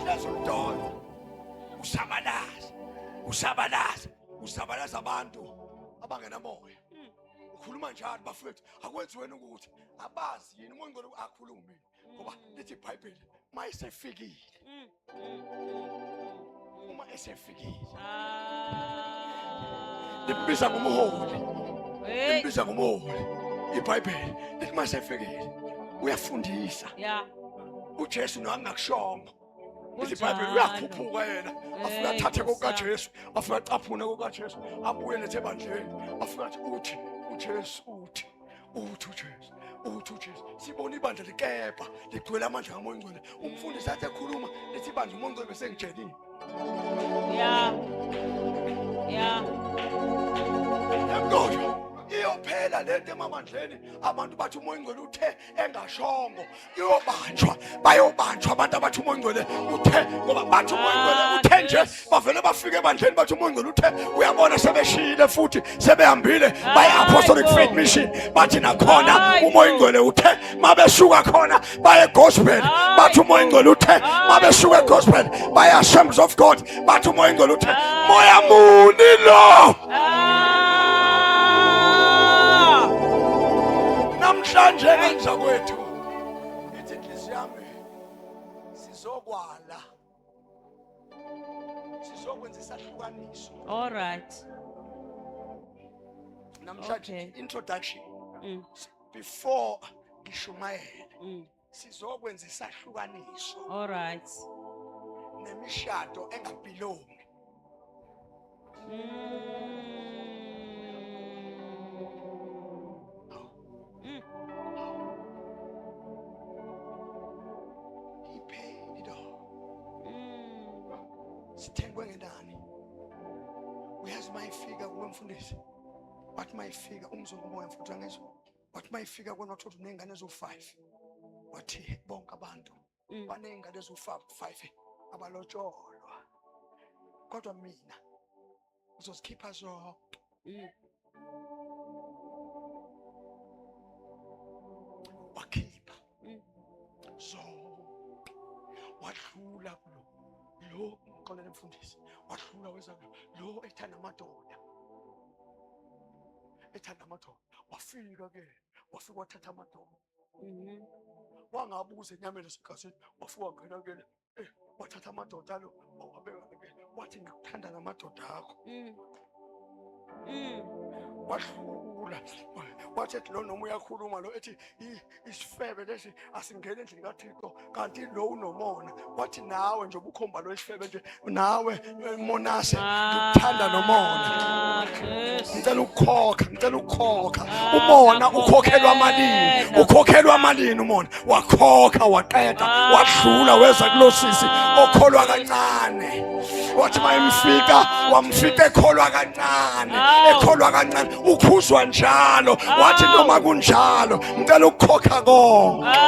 lezo ntolo usabalaza abantu abangenamoya ukhuluma njalo bafethu akwenzi wena ukuthi abazi yini umoya ingcwele akhulumi ngoba lithi iBhayibheli mayisefikile uma esefikile libiza ngumholi libiza ngumholi iBhayibheli lithi mayisefikile uyafundisa uJesu noangakushongo lithi iBhayibheli uyakhuphuka yena afika athathe kokaJesu afika acaphune kokaJesu abuye lethe ebandleni afika athi uthi uJesu uthi uJesu sibona ibandla likepha ligcwele amandla kamoya ingcwele umfundisi athi ekhuluma lithi ibandla umoya ingcwele besengijelile yamngojo iyophela lento emamandleni abantu bathi umoya ingcwele uthe engashongo bayobanjwa abantu abathi umoya ingcwele uthe ngoba bathi umoya ingcwele uthe nje bavele bafike ebandleni bathi umoya ingcwele uthe uyabona sebeshile futhi sebehambile baye apostolic faith mission bathi nakhona umoya ingcwele uthe mabesuka khona baye gospel bathi umoya ingcwele uthe mabesuka gospel baye Assemblies of God bathi umoya ingcwele uthe moya muni lo namhlanje ngenza kwethu ithi inhliziyo yami sizokwenza isahlukaniso. All right. Namhlanje introduction before ngishumayele sizokwenza isahlukaniso. All right. Nemishado engabhilongi. Sithengwe ngendani uyazi mayifika kuwe mfundisi wathi mayifika umzomoya mfuthu angezwe wathi mayifika kona wathola unengane ezo5 wathi bonke abantu banengane ezo5 abalotsholwa kodwa mina uzozikhipha zonke wadlula kulo lo ngixolele mfundisi wadlula weza lo ethanda amadoda wafika ke wafika wathatha amadoda wangabuza enyameni esikhathini wafika wangena ke wathatha amadoda lo wabeka ke wathi ngikuthanda lamadoda akho wadlula wathi lo noma uyakhuluma lo ethi isifebe lesi asingene endlini kaThixo kanti lo unomona wathi nawe nje ubukhomba lo isifebe nje nawe monase ngikuthanda nomona ngicela ukukhokha umona ukhokhelwa amalini umona wakhokha waqeda wadlula weza kulosisi okholwa kancane wathi mayemfika wamfika ekholwa kancane ukhuzwa njalo wathi noma kunjalo ngicela ukukhokha konke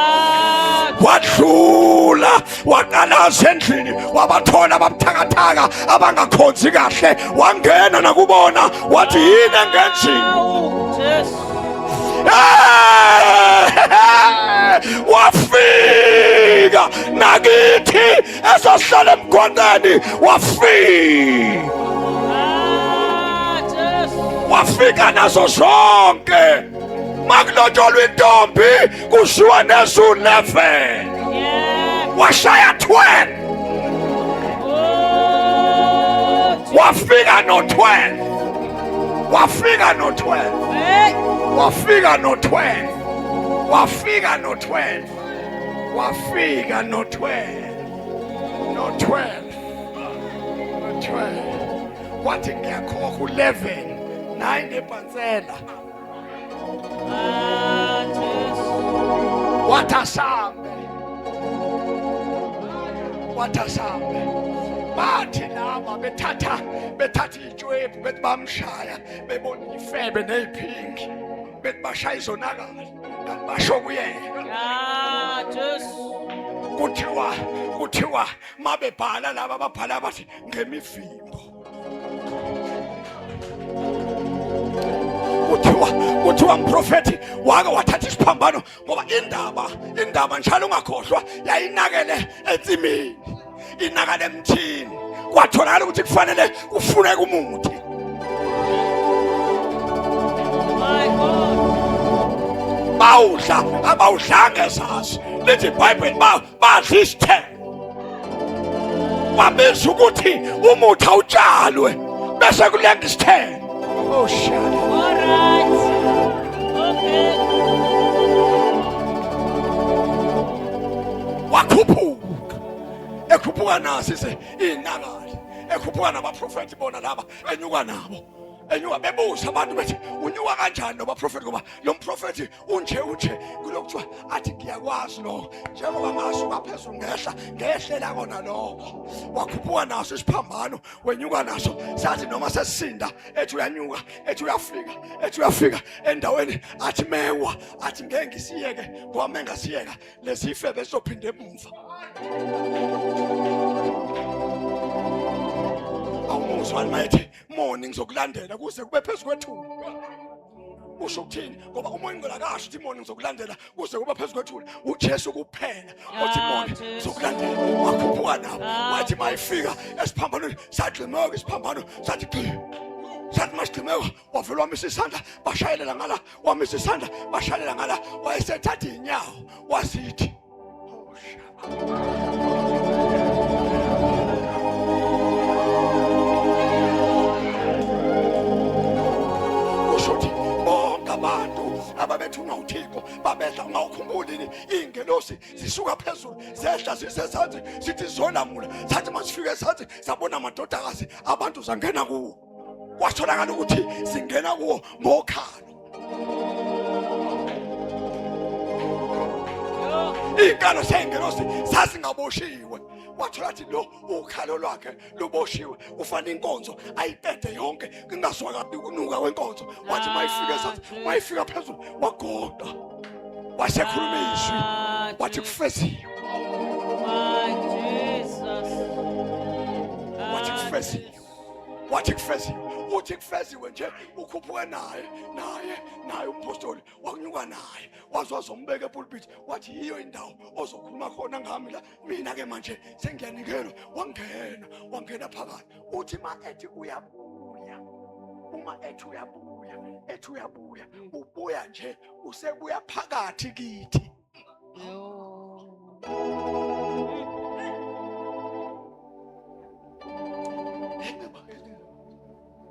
wadlula waqalaza endlini wabathola ababuthakathaka abangakhonzi kahle wangena nakubona wathi yini engenzini wafika nakithi esohlala emgwaqeni wafika nazo zonke makulotsholwa intombi kushiwa nezu 11 washaya 12 wafika no 12 wafika no 12 wathi ngiyakhokha 11 9 epanzela watasambe bathi laba bethatha ijwebu bethi bamshaya bebona ifebe neziphingi bethi bashaya izonakala kanti basho kuyena kuthiwa mabebhala laba babhala bathi ngemivimbo kuthiwa umprofeti wake wathatha isiphambano ngoba indaba njalo ungakhohlwa yayinakele ensimini inakale emthini kwatholakala ukuthi kufanele kufuneke umuthi abawudlanga ezazi lithi iBhayibheli badla isithelo wabenza ukuthi umuthi awutshalwe bese kulenga isithelo. Oh shit. All right. Okay. Ekhuphuka nasi inakali ekhuphuka nabaprofeti bona laba enyuka nabo bebuza abantu bethi unyuka kanjani nobaprofeti ngoba lo mprofeti unje kulokuthiwa athi ngiyakwazi lo njengoba ngasuka phezulu ngehlela kona lokho wakhuphuka naso isiphambano wenyuka naso sathi noma sesisinda ethi uyanyuka ethi uyafika endaweni athi mewa athi ngeke ngisiyeke ngoba mengasiyeka lesife besophinde emva. Awuzwani mayithi morning zokulandela kuze kube phezulu kwethuna usho ukuthini ngoba umoya ingcwele kasho ukuthi morning zokulandela kuze kube phezulu kwethuna uJesu kuphela othi morning zokulandela wakhuphuka nabo wathi mayifika esiphambanweni sagximeka isiphambano sathi sathi masigximeka wavela wamisa isandla bashayelela ngala wamisa isandla bashayelela ngala wayesethatha inyawo wasithi ababethunga uThixo babedla ngawukhumbulini ingelosi zisuka phezulu zehla zisezantsi sithi zolamula sathi masifike esantsi sabona amadodakazi abantu zangena kuwo kwatholakala ukuthi singena kuwo ngokhalo inkalo sengelosi sasingaboshiwe wathola ukuthi lo ukhalo lwakhe luboshiwe ufana inkonzo ayiqede yonke kungaswakabi ukunuka kwenkonzo wathi mayifika phezulu wagoqa wasekhuluma izwi wathi kufeziwe wathi kufeziwe uthi kufeziwe nje ukhuphuka naye apostoli wakunyuka naye wazombeka epulpit wathi yiyo indawo ozokhuluma khona ngami la mina ke manje sengiyanikelwa wangena phakathi uthi ma ethi uyabuya uma ethi uyabuya ubuya nje usebuya phakathi kithi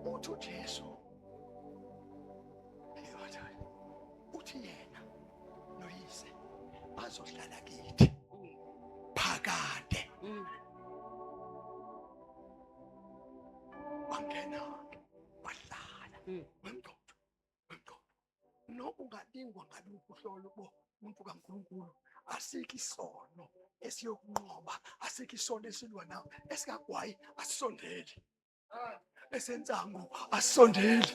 uthi uJesu uthi yena noyise bazohlala kithi phakade wangena wahlala wemdodo no ungalingwa ngaluphi uhlolo bo umuntu kaNkulunkulu asikho isono esiyokunqoba asikho isono esilwa nawe esikagwayi asisondeli esensango asisondeli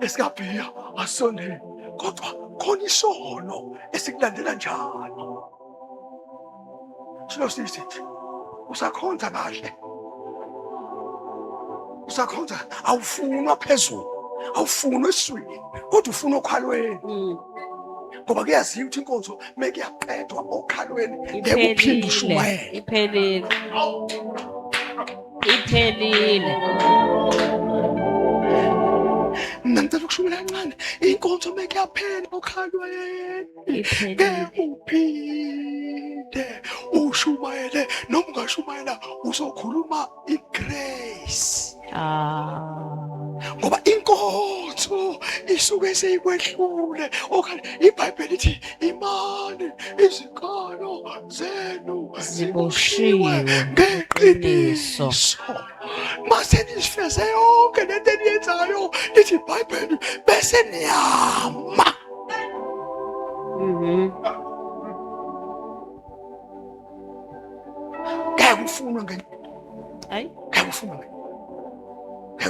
esikabhiya asisondeli kodwa khona isono esikulandela njalo silo sithi usakhonza kahle usakhonza awufunwa phezulu awufunwa eswini kodwa ufuna okhalweni ngoba kuyaziwa ukuthi inkonzo meke yaqedwa okhalweni ngeke uphinde ushumayele iphelile ngicela ukushumayela kancane inkonzo meke yaphela okhalweni ngeke uphinde ushumayele noma ungashumayela uzokhuluma igrace ngoba inkonzo isuke seyikwehlule okanye iBhayibheli lithi imani izikalo zenu ziboshiwe ngeqiniso mase nisifeze yonke lento eniyenzayo lithi iBhayibheli bese niyama ngeke ufunwe ngeke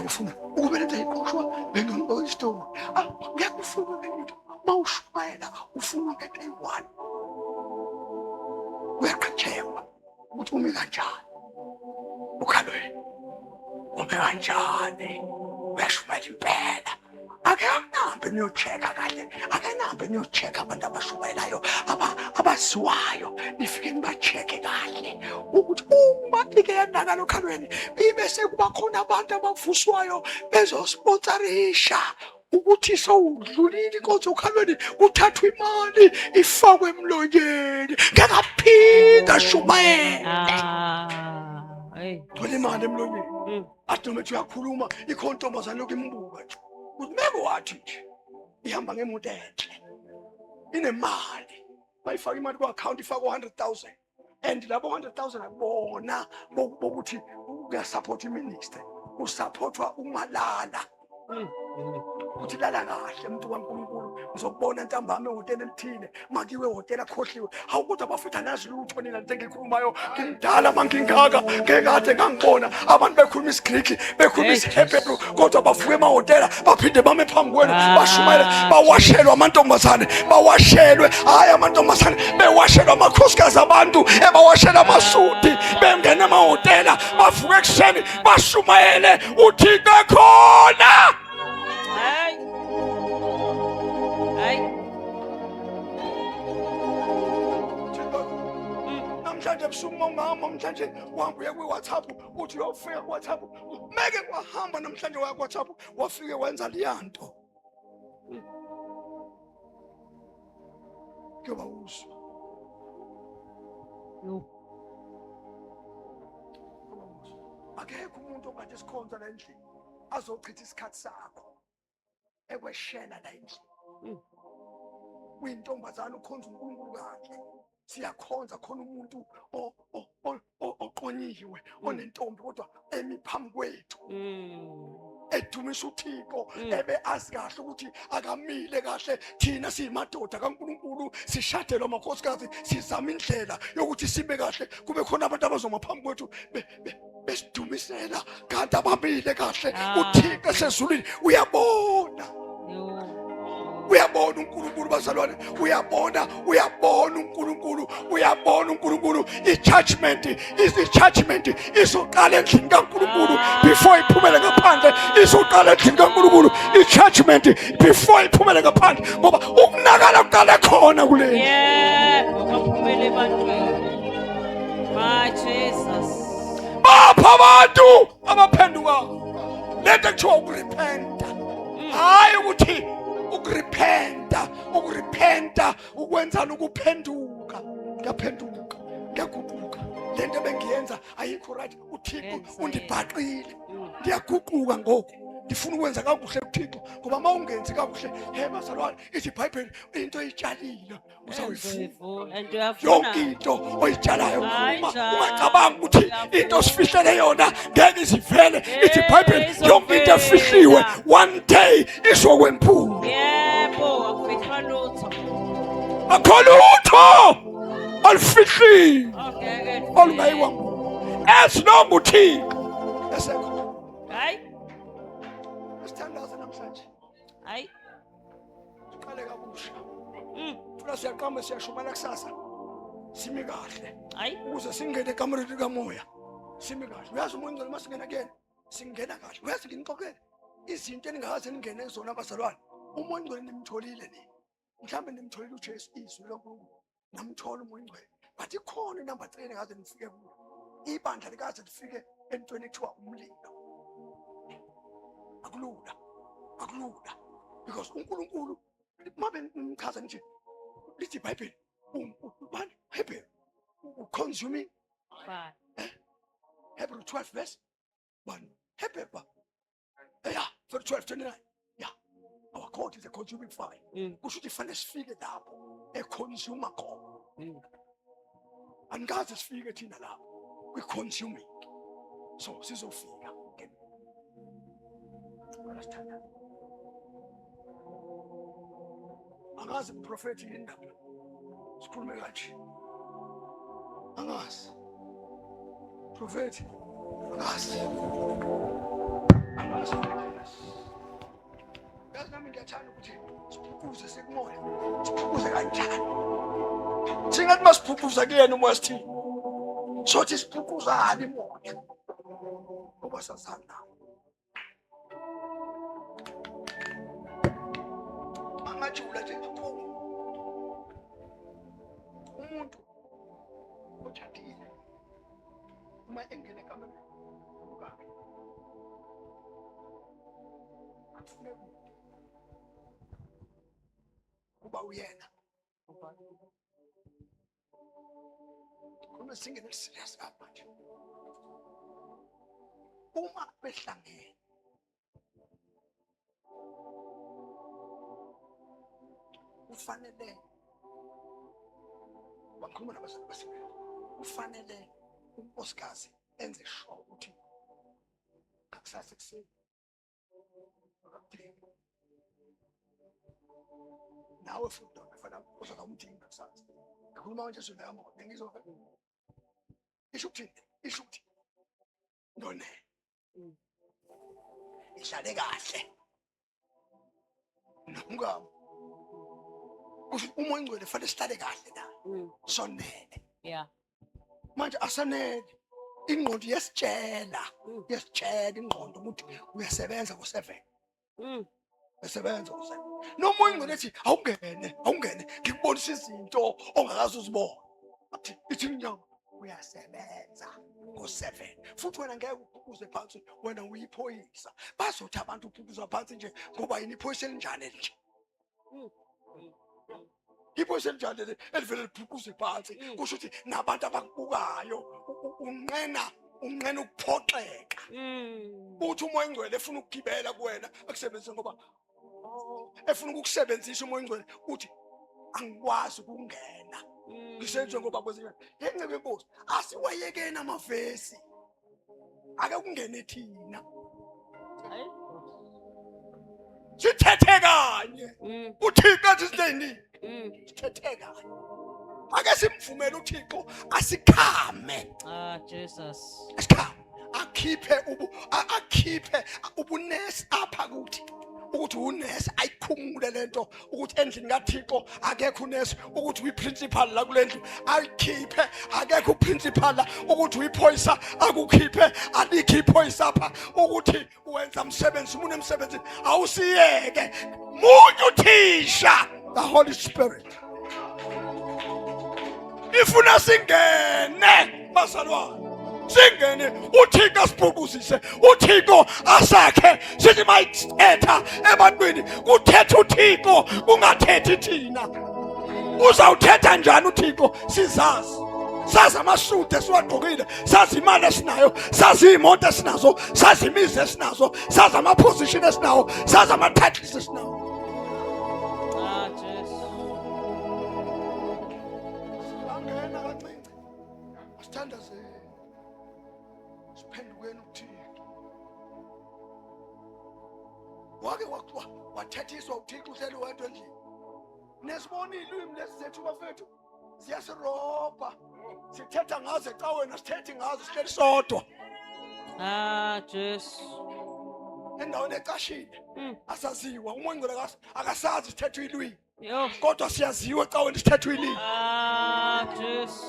ufunwe ukubeletha iqoshwa bengambo istori ngeke ufunwe ngento mawushumayela ufunwa ngento eyi-1 uyaqatshelwa ukuthi ume kanjani ukhalweni ume kanjani uyashumayela impela akenambe niyocheka kahle akenambe niyocheka abantu abashumayelayo abaziwayo nifike nibacheke kahle ukuthi uma ike yanakala okhalweni ibe sekuba khona abantu abavuswayo bezosponsorisha ukuthi sowudlulile inkonzo okhalweni kuthathwa imali ifakwe emlonyeni ngekaphinda shumayele thola imali emlonyeni athi noma uyakhuluma ikhontombazane lokhu imbuka nje ukuthi meke wathi nje ihamba ngemoto enhle inemali bayifaka imali ku-account ifakwe 100,000 and labo 100,000 akubona bokuthi uyasupport iminister usupportwa umalala ukuthi lala kahle umuntu kaNkulunkulu ngizokubona ntambama ehhotela elithile makiwe ehhotela akhohliwe hawu kodwa bafutha nazi lutho nina nto engiyikhulumayo ngimdala mangingaka ngekade ngangibona abantu bekhuluma isiGriki bekhuluma isiHebheru kodwa bavuke emahhotela baphinde bame phambi kwenu bashumayele bawashelwe amantombazane bawashelwe hayi amantombazane bewashelwe amakhosikazi abantu ebawashela amasudi bengena emahhotela bavuke ekuseni bashumayele uThixo ekhona. Namhlanje ebusuku mama namhlanje uhambuye kwi-WhatsApp uthi uyofika ku-WhatsApp meke kwahamba namhlanje waya ku-WhatsApp wafike wenza liyanto kuyoba uzwa akekho umuntu ongathi sikhonza la endlini azochitha isikhathi sakho ekweshela la endlini uyintombazane ukhonza uNkulunkulu kahle siyakhonza khona umuntu oqonyiwe onentombi kodwa emi phambi kwethu edumisa uThixo ebe azi kahle ukuthi akamile kahle thina siyimadoda kaNkulunkulu sishadelwa amakhosikazi sizama indlela yokuthi sibe kahle kube khona abantu abazoma phambi kwethu besidumisela kanti abamile kahle uThixo esezulwini uyabona uyabona uNkulunkulu bazalwane, uyabona uNkulunkulu, uyabona uNkulunkulu. I-judgment izoqala endlini kaNkulunkulu before iphumele ngaphandle. Izoqala endlini kaNkulunkulu i-judgment before iphumele ngaphandle, ngoba ukunakala kuqala khona kule. Yebo, kaphumele ebantwini. My Jesus. Bapha abantu abaphendukayo. Lento kuthiwa ukurepenta, hayi ukuthi ukurepenta ukwenzana ukuphenduka. Ngiyaphenduka, ngiyaguquka, lento bengiyenza ayikho right, uThixo undibhaqile, ndiyaguquka ngoku, ndifuna ukwenza kakuhle kuThixo, ngoba uma ungenzi kakuhle, bazalwane, ithi iBhayibheli into oyitshalile uzawuyivuna. And uyavuna. Yonke into oyitshalayo ungacabanga ukuthi into osifihlele yona ngeke izivele. Ithi iBhayibheli yonke into efihliwe one day izokwemphula. Yebo, akufihlwa lutho. Akho lutho olufihliwe Okay. olungayiwa as long uThixo esekho. Hayi. Sithandaza namhlanje, Hayi. siqale kabusha. Funa siyaqamba siyashumana kusasa, simi kahle Hayi. ukuze singene ekamereni likamoya, simi kahle. Uyazi umoya ongcwele uma singena kuyena singena kahle. Uyazi nginixoxele izinto eningakaze ningene kuzona bazalwane, umoya ongcwele nimtholile nini? Mhlawumbe nimtholile uJesu, izwi likaNkulunkulu, namthola umoya ongcwele, but ikhona inamba 3 eningakaze nifike kuyo. Ibandla likaze lifike entweni ekuthiwa umlilo. Akulula, because uNkulunkulu mabe nimchaza nje, lithi iBhayibheli ubani? Hebrew consuming Fine. Hebrew 12 verse 1. Hebrew yeah, verse 12:29. Yeah, our God is a consuming fire. Kusho ukuthi fanele sifike lapho econsumer khona. Angikaze sifike thina lapho we-consuming, so sizofika. Angazi umprofethi indaba sikhulume kanje, angazi prophethi, angazi. Yazi nami ngiyathanda ukuthi siphukuze sekumoya, siphukuze kanjani. Singathi masiphukuza kuyena umoya sithini, sothi siphukuzane imoya ngoba sazana nawo. Angajula nje umuntu othathile uma engene kamereni ukakhe afune kuba uyena kuma singene serious manje. Uma behlangene ufanele bakhuluma nabazali basebenza, ufanele unkosikazi enze sure ukuthi kusasa ekuseni nawe futhi ufana uzaka umdinga kusasa. Ngikhuluma manje sona yamo ngizova isho ukuthi ndone ihlale kahle nomngamo. Umoya ongcwele fanele sihlale kahle na sonele. Yeah. Manje asanele ingqondo yesitshela ingqondo ukuthi uyasebenza ku7. Uyasebenza ku7. Nomoya ongcwele ethi awungene ngikubonisa izinto ongakazi uzibona. Ithi inyama uyasebenza ku7. Futhi wena ngeke uphukuze phansi, wena uyiphoyisa. Bazothi abantu uphukuza phansi nje ngoba yini iphoyisa elinjani nje. Iphoyisa elinjani elivele liphukuze phansi. Kusho ukuthi nabantu abakubukayo unqena ukuphoxeka. Uthi umoya ongcwele efuna ukugibela kuwena akusebenzise ngoba efuna ukukusebenzisa umoya ongcwele uthi angikwazi ukungena. Ngisenze ngoba kwezinye yencebe inkosi asiwayekeni amavesi ake kungene thina sithethe kanye uThixo asisendini sithethe kanye ake simvumele uThixo asikhame. Jesus. Asikhame akhiphe ubunesi apha kuthi ukuthi unesi ayikhumule lento ukuthi endlini kaThixo akekho unesi ukuthi uyiprincipal la kulendlu ayikhiphe akekho uprincipal la ukuthi uyiphoyisa akukhiphe alikho iphoyisa apha ukuthi wenza umsebenzi mune emsebenzini awusiyeke munye uthisha the Holy Spirit ifuna singene bazalwane singene uThixo asibhubuzise uThixo asakhe sithi mayithetha ebantwini kuthetha uThixo kungathethi thina uzawuthetha njani uThixo sizazi sazi amasudu esiwagqokile sazi imali esinayo sazi imoto esinazo sazi imizi esinazo sazi amaposition esinawo sazi ama-titles esinawo angena kancinci asithandaze siphendukeni uThixo wake wathethiswa uThixo uhleli wedwa endlini nesibona ilwimi lesizethu bafethu siyasirobha sithetha ngazo ecaweni asithethi ngazo sihleli sodwa Jesu endaweni ecashile asaziwa umoya ngcwele akasazi sithetha ilwimi yo kodwa siyaziwa ecaweni sithetha ilwimi Jesu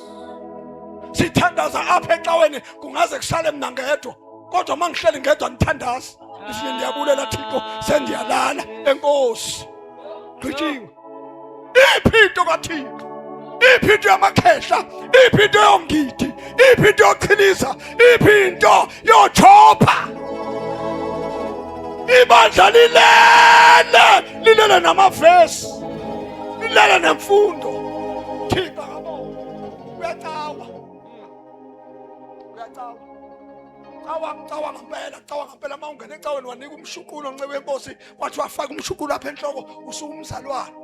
sithandaza apha ecaweni kungaze kusale mina ngedwa kodwa mangihleli ngedwa ngithandaza ngithi ndiyabulela Thixo sendiyalala enkosi gqijiwe iphinto kaThixo iphinto yamakhehla iphinto yomgidi iphinto yochiliza iphinto yochopha ibandla lilele namavesi lilele nemfundo Thixo uyacawa cawa ngempela uma ungena ecaweni wanika umshuqulo nceku yenkosi wathi wafaka umshuqulo apha enhloko usumzalwane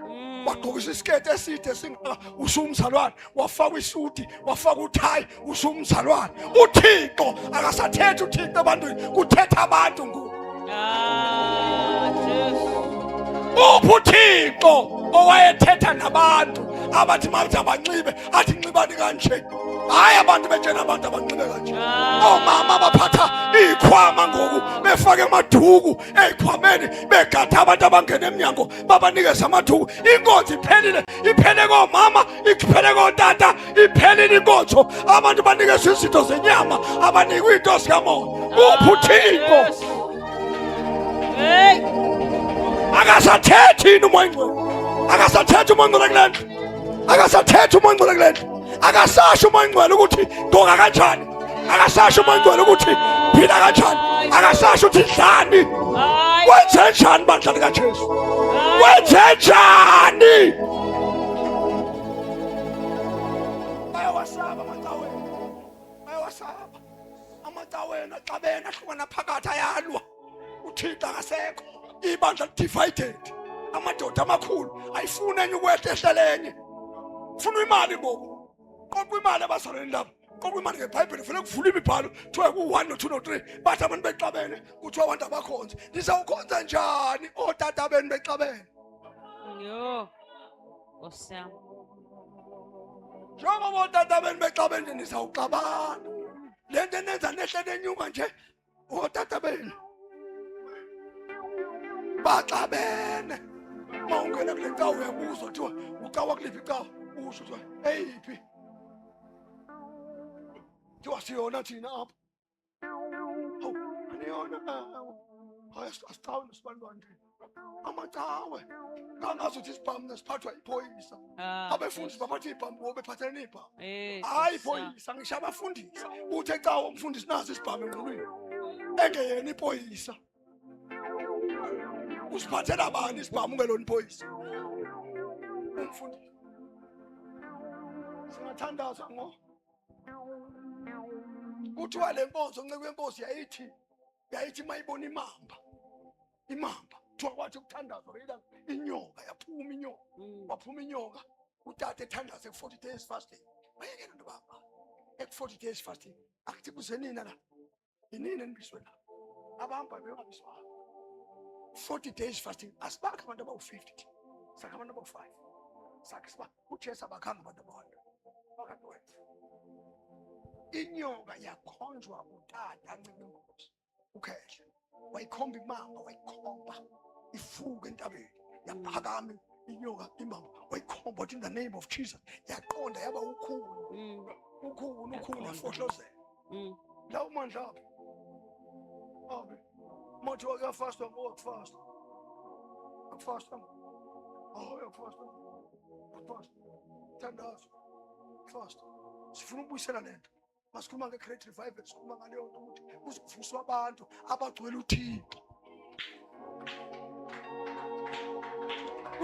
wagqokisa isiketi eside singaka usumzalwane wafaka isudi wafaka uthayi usumzalwane uThixo akasathethi uThixo ebantwini kuthetha abantu ngoku uThixo owayethetha nabantu abathi manje abanxibe athi nxibani kanje hayi abantu betshena abantu abanxibe kanje omama abaphatha ikhwama ngoku befake amaduku ezikhwameni begada abantu abangena eminyango babanikeza amaduku inkonzo iphele komama iphele kotata iphelile inkonzo abantu banikeza izinto zenyama abanikwa izinto zikamoya uThixo hey akasathethi umoya ngcwele akasathethi umoya ngcwele kulendlu akasathethi umoya ngcwele kulendlu akasasho umoya ngcwele ukuthi gqoka kanjani akasasho umoya ngcwele ukuthi phila kanjani akasasho ukuthi dlani wenze njani bandla likaJesu wenze njani bayawasaba amacaweni axabene ahlukana phakathi ayalwa uThixo akasekho ibandla divided amadoda amakhulu ayifuna enye ukwehla ehlelenye ufuna imali ngoku qoqa imali abazalwane labo qoqa imali ngeBhayibheli vele kuvula imibhalo kuthiwa ku1 no2 no3 bathi abantu bexabene kuthiwa abantu abakhonza nizawukhonza njani otata benu bexabene yo osam njengoba otata benu bexabene nizawuxabana lento enenza nehlele enyuka nje otata benu baxabene mawungena kule cawa uyabuzwa kuthiwa ucawa kuliphi icawa usho kuthiwa eyiphi kuthiwa siyona thina apha hawu aniyona hayi asicawe nesibantwana nje amacawe kangazuthi isibhamu nesiphathwa iphoyisa abefundisi baphatha ibhamu ngoba bephathene ibhamu hayi iphoyisa ngisho abafundisi uthi ecawa umfundisi naso isibhamu engqulwini engeyena iphoyisa usiphathela bani isibhamu ngelona iphoyisa umfundisi singathandaza ngo kuthiwa le nkonzo nceku yenkosi yayithi mayibona imamba kuthiwa kwathi ukuthandaza inyoka waphuma inyoka utata ethandaza ku-40 days fasting bayekela nto baba eku-40 days fasting akuthi kuzenina la inini enibiswe la abahamba bengabiswanga 40 days fasting asibakho abantu abawu-50 sakhe abantu abawu-5 sakhe siba uJesu abakhanga abantu abawu-100 bakadwethu inyoka yakhonjwa utata ncike inkosi ukhehle wayikhomba imamba wayikhomba ifuke entabeni yaphakama inyoka imbamba wayikhomba but in the name of Jesus yaqonda yaba ukhulu yafohlozela lawo mandla aphi mothi wakafasta ngokufasta akufasta yakufasta thandazo fast sifuna ukubuyisela lento masikhuluma nge-great revival sikhuluma ngaleyo nto ukuthi kuzovuswa abantu abagcwele uThixo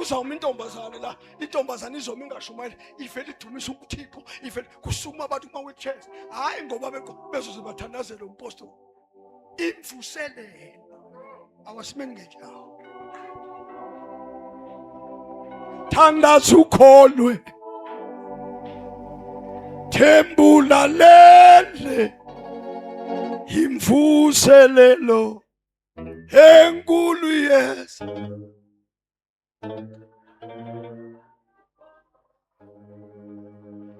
uzawuma intombazane la intombazane izoma ingashumayeli ivele idumisa uThixo ivele kusukuma abantu kuma-wheelchairs hhayi ngoba bezoze bathandazele umpostoli imvuselelo awasimeni ngenjawo thandaza ukholwe thembula lele imvuselelo enkulu yes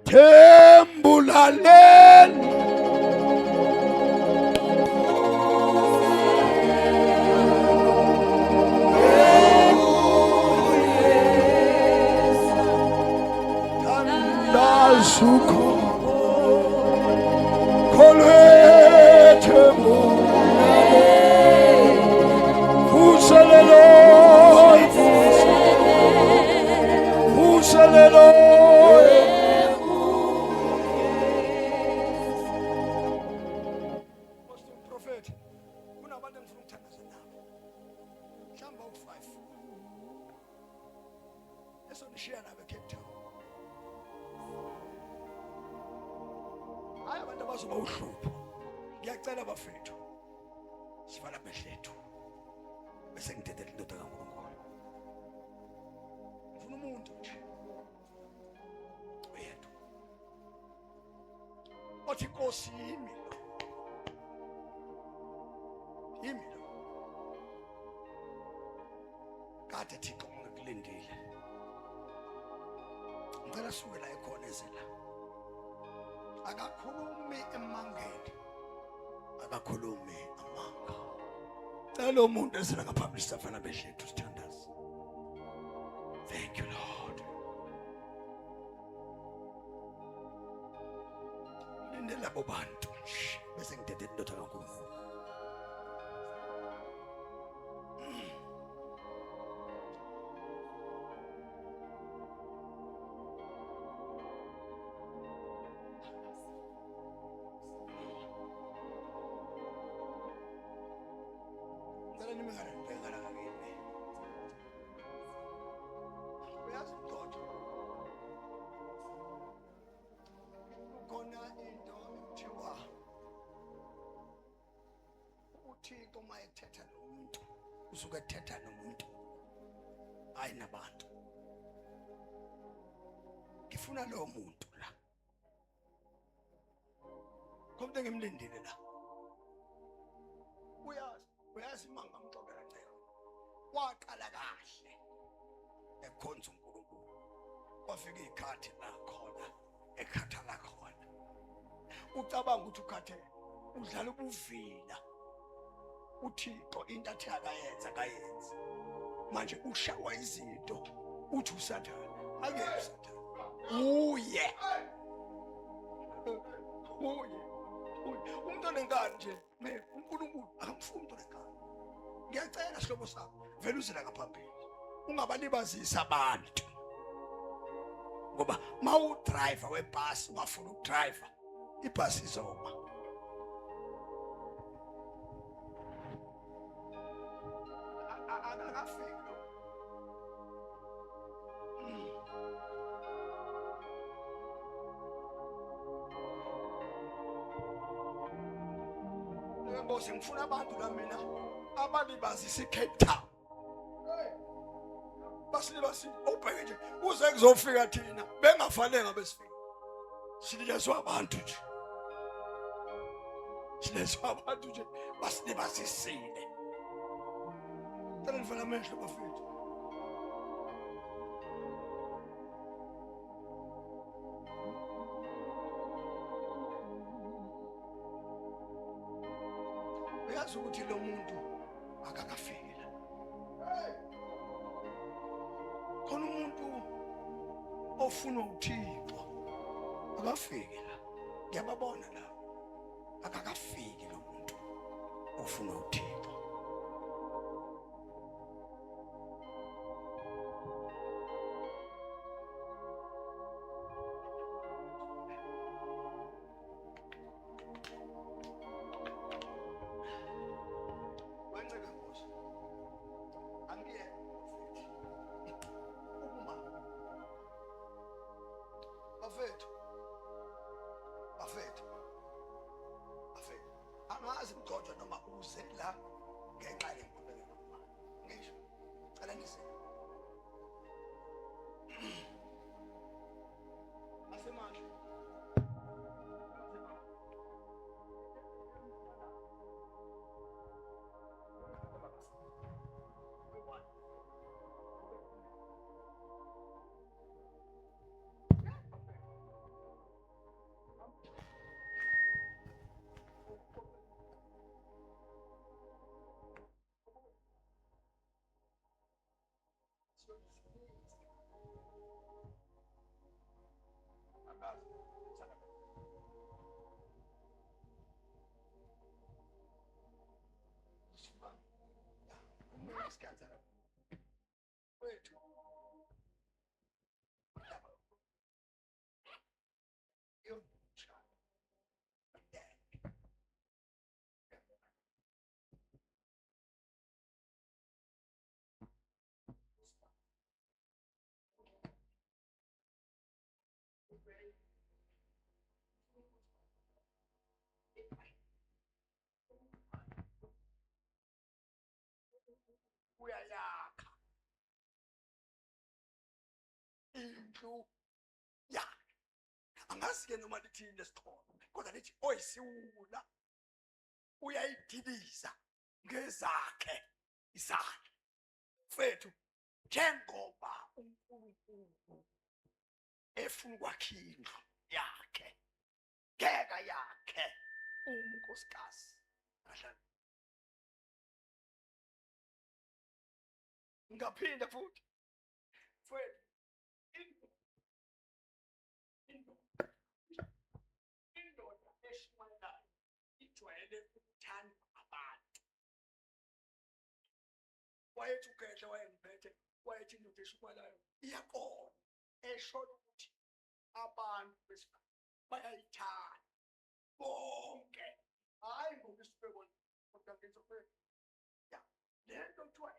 thembula lele thandaza ukholwe Prophet, kunabantu engifuna ukuthandaza nabo. Mhlawumbe u5. Esonishiya nabo eCape Town. Hayi abantu abazoba uhlupho. Ngiyacela bafethu. Sivala amehlo ethu. Bese ngidedela indoda kaNkulunkulu. Ngifuna umuntu nje. Oyedwa. Othi Nkosi yimi. Yimi lo. Kade Thixo ngikulindile. Ngicela suke la ekhona ezela. Akakhulumi emangeni. Akakhulumi amanga. Cela lo muntu ezela ngaphambi sisafana behlethu sithandaza. Thank you Lord. Lindela bobantu nje bese ngidede indoda kaNkulunkulu. Uthixo uma ethetha nomuntu usuke ethetha nomuntu hayi nabantu. Ngifuna lo muntu la konke ngimlindile la uyazi manga mxokela ncela waqala kahle ekhonza uNkulunkulu kwafika ikhathi la khona ekhathala khona ucabanga ukuthi ukhathele udlala ubuvila uThixo into athi akayenzi manje ushawa izinto uthi usathana akekho usathana uye umuntu onenkani nje uNkulunkulu akamfuni umuntu onenkani. Ngiyacela sihlobo sami vele uzela ngaphambili ungabalibazisa abantu ngoba mawudriver webhasi ungafuna ukudriver ibhasi izoma. Nkosi ngifuna abantu la mina abalibazisa iCape Town. Basilibasi ubheke nje uze kuzofika thina bengafanele ngabe sifika. Sililezwa abantu nje. Silezwa abantu nje basilibazisile. Tell ngivala amehlo bafethu. Uyazi ukuthi lo muntu akakafika. ofuna uThixo akafiki la. Ngiyababona la. Akakafiki lo muntu ofuna uThixo. Wenceke Nkosi. Angiyeke. Ukuma. Bafethu. Bafethu. Bafethu. Angazi mgcojo noma uze la ngenxa yenkululeko yomali. Ngisho. Cela nise. Asemanje. Wethu. Yoncha. Uyayakha indlu yakhe. Angazi-ke noma lithini lesithombe kodwa lithi oyisiwula uyayidiliza ngezakhe izandla. Mfethu, njengoba uNkulunkulu efuna ukwakha indlu yakhe ngeka yakhe unkosikazi kahlala. Ngaphinda futhi mfethu, indoda eshwelayo ijwayele ukuthanda abantu. Wayethi uGedla wayengiphethe wayethi indoda eshwelayo iyakona eshona ukuthi abantu bayayithanda bonke, hayi ngoba isibekona kodwa ngizofuna ya lento kuthiwa